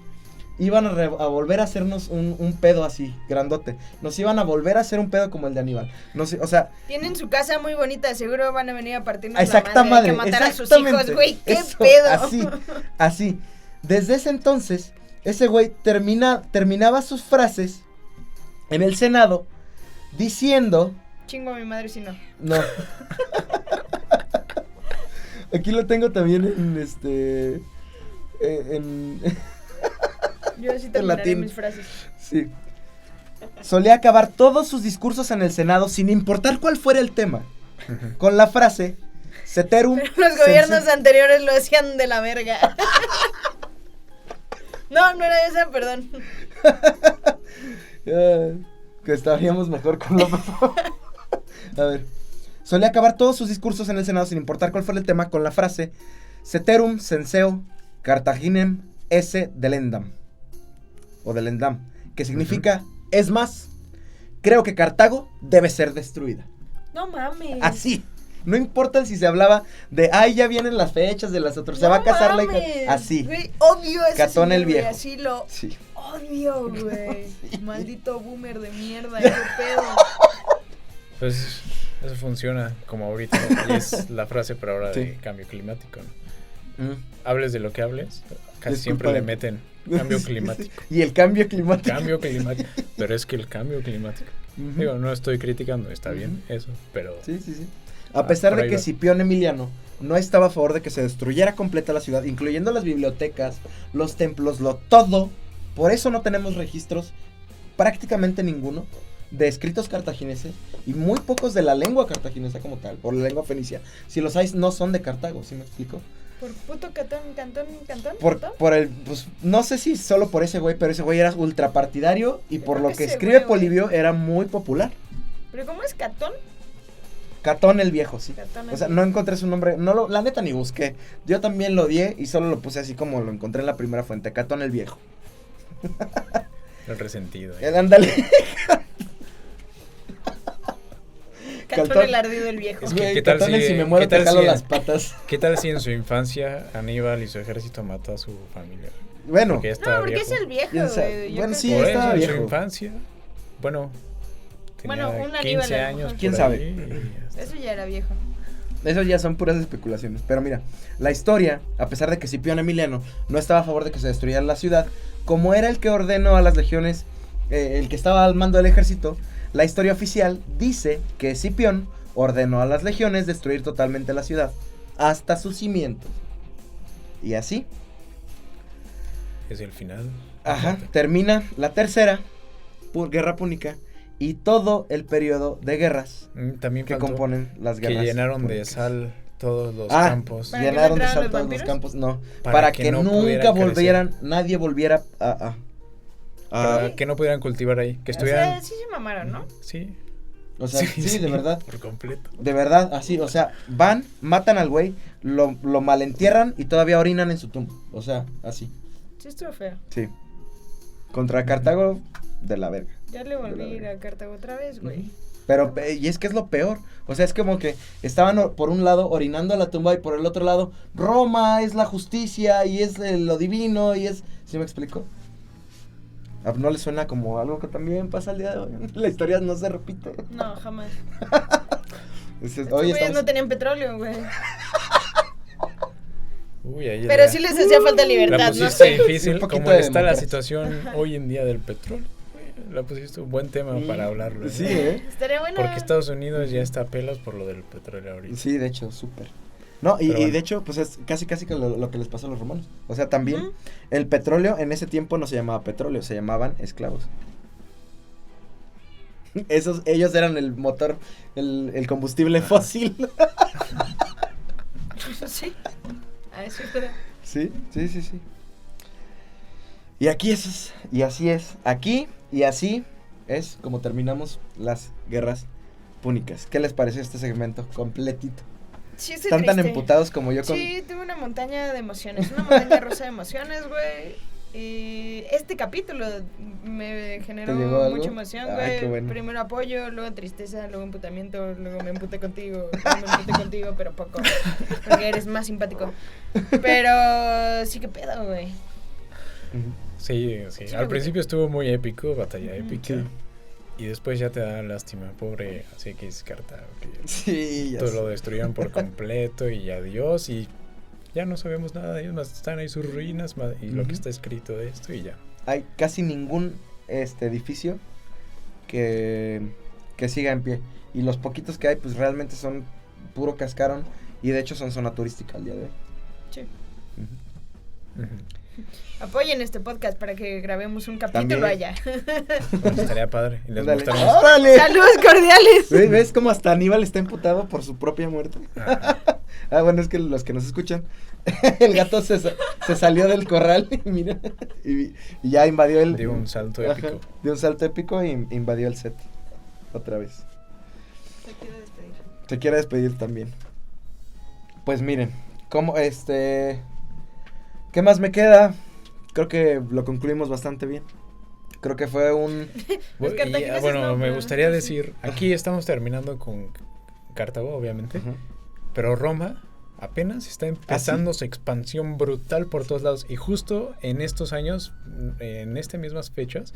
iban a volver a hacernos un pedo así, grandote. Nos iban a volver a hacer un pedo como el de Aníbal. No sé, o sea... Tienen su casa muy bonita, seguro van a venir a partirnos exacta la madre. madre. Hay que matar a sus hijos, güey. ¿Qué eso, pedo? Así. Desde ese entonces, ese güey terminaba sus frases en el Senado diciendo... Chingo a mi madre si no. No. Aquí lo tengo también Yo sí terminaré mis frases. Sí. Solía acabar todos sus discursos en el Senado, sin importar cuál fuera el tema, con la frase Ceterum. Pero los gobiernos anteriores lo hacían de la verga. No era esa, perdón. Que estaríamos mejor con lo mejor. A ver. Solía acabar todos sus discursos en el Senado, sin importar cuál fuera el tema, con la frase Ceterum censeo Carthaginem esse delendam. O delendam, que significa, es más, creo que Cartago debe ser destruida. No mames. Así. No importa si se hablaba de, ya vienen las fechas de las otras, se va a casar la hija. Así. Güey, odio ese Catón señor, el Viejo. Güey, así lo odio, güey. Sí. Maldito boomer de mierda, qué pedo. Pues eso funciona como ahorita, y es la frase para ahora de cambio climático, ¿no? Hables de lo que hables, casi siempre le meten cambio climático. Y el cambio climático. Cambio climático. Pero es que el cambio climático. Digo, no estoy criticando, está bien eso, pero... Sí. A pesar de que Escipión Emiliano no estaba a favor de que se destruyera completa la ciudad, incluyendo las bibliotecas, los templos, todo. Por eso no tenemos registros, prácticamente ninguno, de escritos cartagineses y muy pocos de la lengua cartaginesa como tal, o la lengua fenicia. Si los hay, no son de Cartago, ¿sí me explico? ¿Por puto cantón? Por el, pues, no sé si solo por ese güey, pero ese güey era ultrapartidario y por lo que escribe güey, Polibio era muy popular. ¿Pero cómo es Catón? Catón el Viejo, sí. Catón el o sea, Viejo. No encontré su nombre, la neta ni busqué. Yo también lo odié y solo lo puse así como lo encontré en la primera fuente, Catón el Viejo. El resentido. Ándale. Catón el ardido el viejo. Es que, ¿qué tal si me muero te jalo las patas? ¿Qué tal si en su infancia Aníbal y su ejército mató a su familia? Bueno. Porque es el viejo, güey. Bueno, sí, por estaba eso, viejo. En su infancia, tenía un 15 Aníbal, años. ¿Quién sabe? Eso ya era viejo. Eso ya son puras especulaciones. Pero mira, la historia, a pesar de que Escipión Emiliano no estaba a favor de que se destruyera la ciudad, como era el que ordenó a las legiones, el que estaba al mando del ejército, la historia oficial dice que Escipión ordenó a las legiones destruir totalmente la ciudad, hasta sus cimientos. Y así. Es el final. Ajá, termina la tercera guerra púnica y todo el periodo de guerras También que faltó componen las que guerras llenaron de púnicas. sal todos los Ah, campos. ¿Para qué no llenaron de entraran sal los todos los vampiros? campos, no, Para para que que no nunca pudiera crecer. volvieran, nadie volviera a Para que no pudieran cultivar ahí. Que O estuvieran... sea, sí se mamaron, ¿no? Sí. o sea, sí, de verdad. Por completo. De verdad, así, o sea, van, matan al güey, lo malentierran y todavía orinan en su tumba. O sea, así. Sí estuvo feo. Sí. Contra Cartago, de la verga. Ya le volví a ir a Cartago otra vez, güey. Pero, y es que es lo peor. O sea, es como que estaban por un lado orinando a la tumba y por el otro lado, Roma es la justicia y es lo divino y es... ¿Sí me explico? ¿No le suena como algo que también pasa al día de hoy? La historia no se repite. No, jamás. Estos Estos güeyes no tenían petróleo, güey. Uy, ahí Pero la- sí les hacía falta la libertad, no pusiste sé. difícil. Un poquito Como de está la democracia. situación hoy en día del petróleo. La pusiste un buen tema para hablarlo. Sí, ¿eh? Estaría bueno. Porque Estados Unidos ya está a pelas por lo del petróleo ahorita. Sí, de hecho, súper. No, y, Pero y bueno. de hecho, pues es casi que lo que les pasó a los romanos. O sea, también Ujú. el petróleo en ese tiempo no se llamaba petróleo, se llamaban esclavos. Ellos eran el motor, el combustible fósil. Sí. A eso pero... Sí. Y aquí y así es. Aquí y así es como terminamos las guerras púnicas. ¿Qué les pareció este segmento completito? Sí, estoy ¿Están tan triste. emputados como yo con...? Sí, tuve una montaña de emociones, una montaña rusa de emociones, güey. Y este capítulo me generó ¿Te llegó algo? mucha emoción, Ah, güey. qué bueno. Primero apoyo, luego tristeza, luego emputamiento, luego me emputé contigo, luego me emputé contigo, pero poco, porque eres más simpático. Pero sí que pedo, güey. Ujú. Sí. Sí, Al me principio estuvo muy épico, batalla Ujú. épica. Sí. Y después ya te da lástima, pobre así que es Cartago. Que Sí, ya todo sé. lo destruyeron por completo y adiós. Y ya no sabemos nada de ellos, más están ahí sus ruinas y lo Ujú. que está escrito de esto y ya. Hay casi ningún edificio que siga en pie. Y los poquitos que hay, pues realmente son puro cascarón. Y de hecho son zona turística al día de hoy. Sí. Ujú. Ujú. Apoyen este podcast para que grabemos un capítulo También. allá. Bueno, estaría padre. Y les Ándale. mostramos. ¡Órale! Saludos cordiales. ¿Ves cómo hasta Aníbal está emputado por su propia muerte? Bueno, es que los que nos escuchan, el gato se salió del corral y mira, y ya invadió el... De un salto Ajá, épico. de un salto épico y invadió el set. Otra vez. Se quiere despedir. Se quiere despedir también. Pues miren, como ¿qué más me queda? Creo que lo concluimos bastante bien. Creo que fue un... Los cartagineses Bueno, no, me pero- gustaría decir, aquí estamos terminando con Cartago, obviamente, Ujú. pero Roma apenas está empezando su expansión brutal por todos lados y justo en estos años, en estas mismas fechas,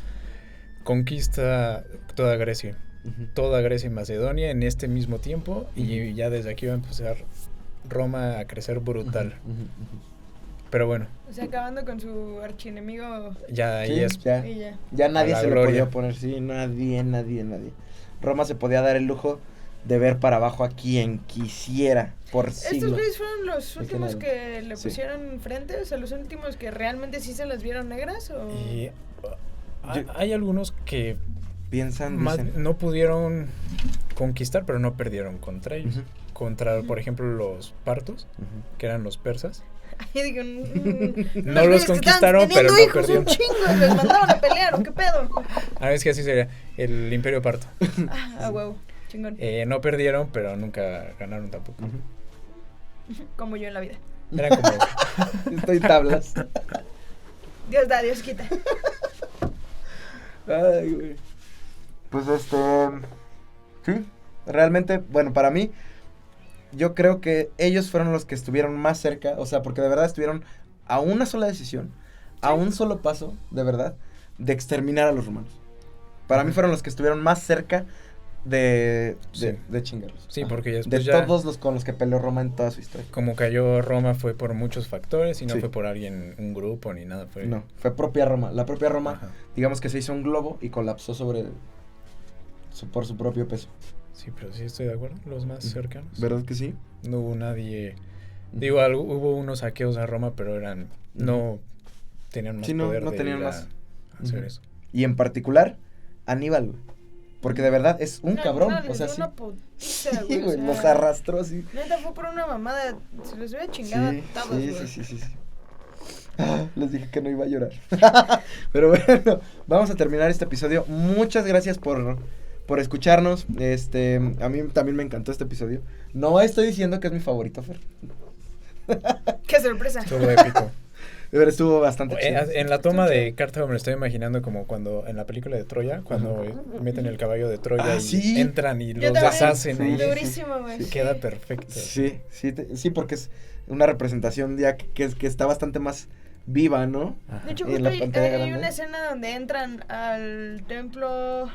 conquista toda Grecia y Macedonia en este mismo tiempo y ya desde aquí va a empezar Roma a crecer brutal. Ujú, ujú. Pero bueno, O sea, acabando con su archienemigo ya ahí Sí, es ya. y ya. Ya nadie A la se le gloria. podía oponer, sí, nadie. Roma se podía dar el lujo de ver para abajo a quien quisiera por Estos siglos. güeyes fueron los En últimos general. que le Sí. pusieron frente, o sea, los últimos que realmente sí se las vieron negras o... y, Yo- hay algunos que Piensan, más dicen. no pudieron conquistar, pero no perdieron contra ellos. Ujú, Contra, por ejemplo, los partos, ujú. que eran los persas. Y digo, No los conquistaron, pero no hijos perdieron. un chingo, y les mandaban a pelear, ¿o qué pedo? Ah, es que así sería, el Imperio Parto. Ah, a huevo, chingón. No perdieron, pero nunca ganaron tampoco. Ujú. Como yo en la vida. Eran como... Estoy tablas. Dios da, Dios quita. Ay, güey. Pues sí, realmente, bueno, para mí, yo creo que ellos fueron los que estuvieron más cerca, o sea, porque de verdad estuvieron a una sola decisión, a un solo paso, de verdad, de exterminar a los romanos. Para mí fueron los que estuvieron más cerca de chingarlos. Sí, Ajá. porque de después ya... todos los con los que peleó Roma en toda su historia. Como cayó Roma fue por muchos factores y no Sí. fue por alguien, un grupo ni nada. Fue... No, fue propia Roma. La propia Roma, Ajá. digamos que se hizo un globo y colapsó por su propio peso. Sí, pero sí estoy de acuerdo, los más cercanos. ¿Verdad que sí? No hubo nadie... Digo, hubo unos saqueos a Roma, pero eran... No tenían más Sí, no, poder no de tenían ir a más. hacer Ujú. eso. Y en particular, Aníbal, güey. Porque de verdad es un cabrón. No, O sea, les sí. dio una putiza, Sí, güey. güey, o sea, nos arrastró así. Neta fue por una mamada. Se los hubiera chingado Sí, a todos, sí, güey. sí. Les dije que no iba a llorar. Pero bueno, vamos a terminar este episodio. Muchas gracias por escucharnos. A mí también me encantó este episodio. No estoy diciendo que es mi favorito, Fer. Qué sorpresa. Estuvo épico. Pero estuvo bastante chido. En la toma de Cartago me lo estoy imaginando como cuando en la película de Troya, cuando meten el caballo de Troya y sí. entran y Yo los también. deshacen Sí, ahí. Durísimo, güey. sí. Queda perfecto. Sí, sí, porque es una representación ya que está bastante más viva, ¿no? Ajá. De hecho, Y en justo la pantalla hay grande. una escena donde entran al templo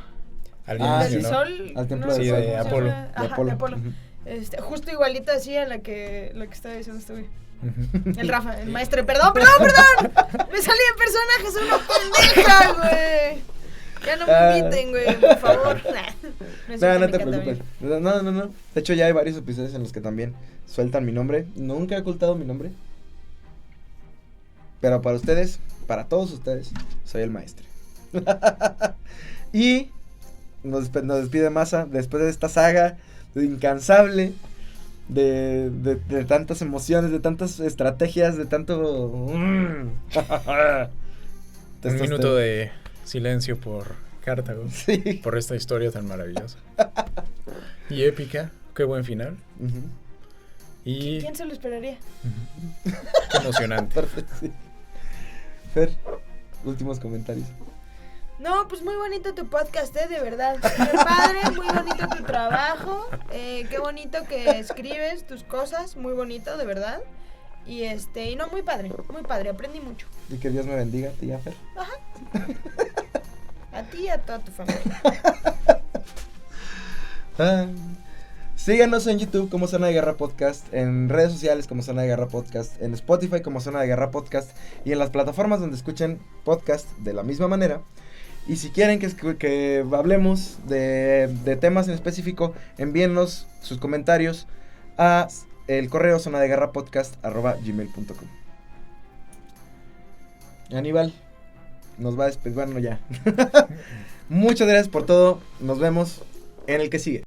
Al Ah, inicio, del sí. ¿no? sol. Al templo no del sé sol. cómo de se Apolo. llama. Ajá, de Apolo. Ujú. Justo igualita así a la que estaba diciendo este güey. Ujú. El Rafa, el maestro. Perdón. Me salí en personaje, soy una pendeja, güey. Ya no me inviten, güey, por favor. No, es cierto, No me te encanta, preocupes. güey. No. De hecho, ya hay varios episodios en los que también sueltan mi nombre. Nunca he ocultado mi nombre. Pero para ustedes, para todos ustedes, soy el maestro. Y nos despide Masa después de esta saga incansable de tantas emociones, de tantas estrategias, de tanto... Un minuto de silencio por Cartago, Sí. por esta historia tan maravillosa. Y épica, qué buen final. Ujú. Y ¿Quién se lo esperaría? Ujú. Qué emocionante. Perfecto, sí. Fer, últimos comentarios. No, pues muy bonito tu podcast, de verdad. Qué padre, muy bonito tu trabajo. Qué bonito que escribes tus cosas, muy bonito, de verdad. Y y no, muy padre, aprendí mucho. Y que Dios me bendiga a ti, a Fer. A ti y a toda tu familia. Síganos en YouTube como Zona de Guerra Podcast, en redes sociales como Zona de Guerra Podcast, en Spotify como Zona de Guerra Podcast y en las plataformas donde escuchen podcast de la misma manera. Y si quieren que hablemos de temas en específico, envíennos sus comentarios a el correo zonadeguerrapodcast@gmail.com. Aníbal nos va a despedir, bueno ya. Muchas gracias por todo, nos vemos en el que sigue.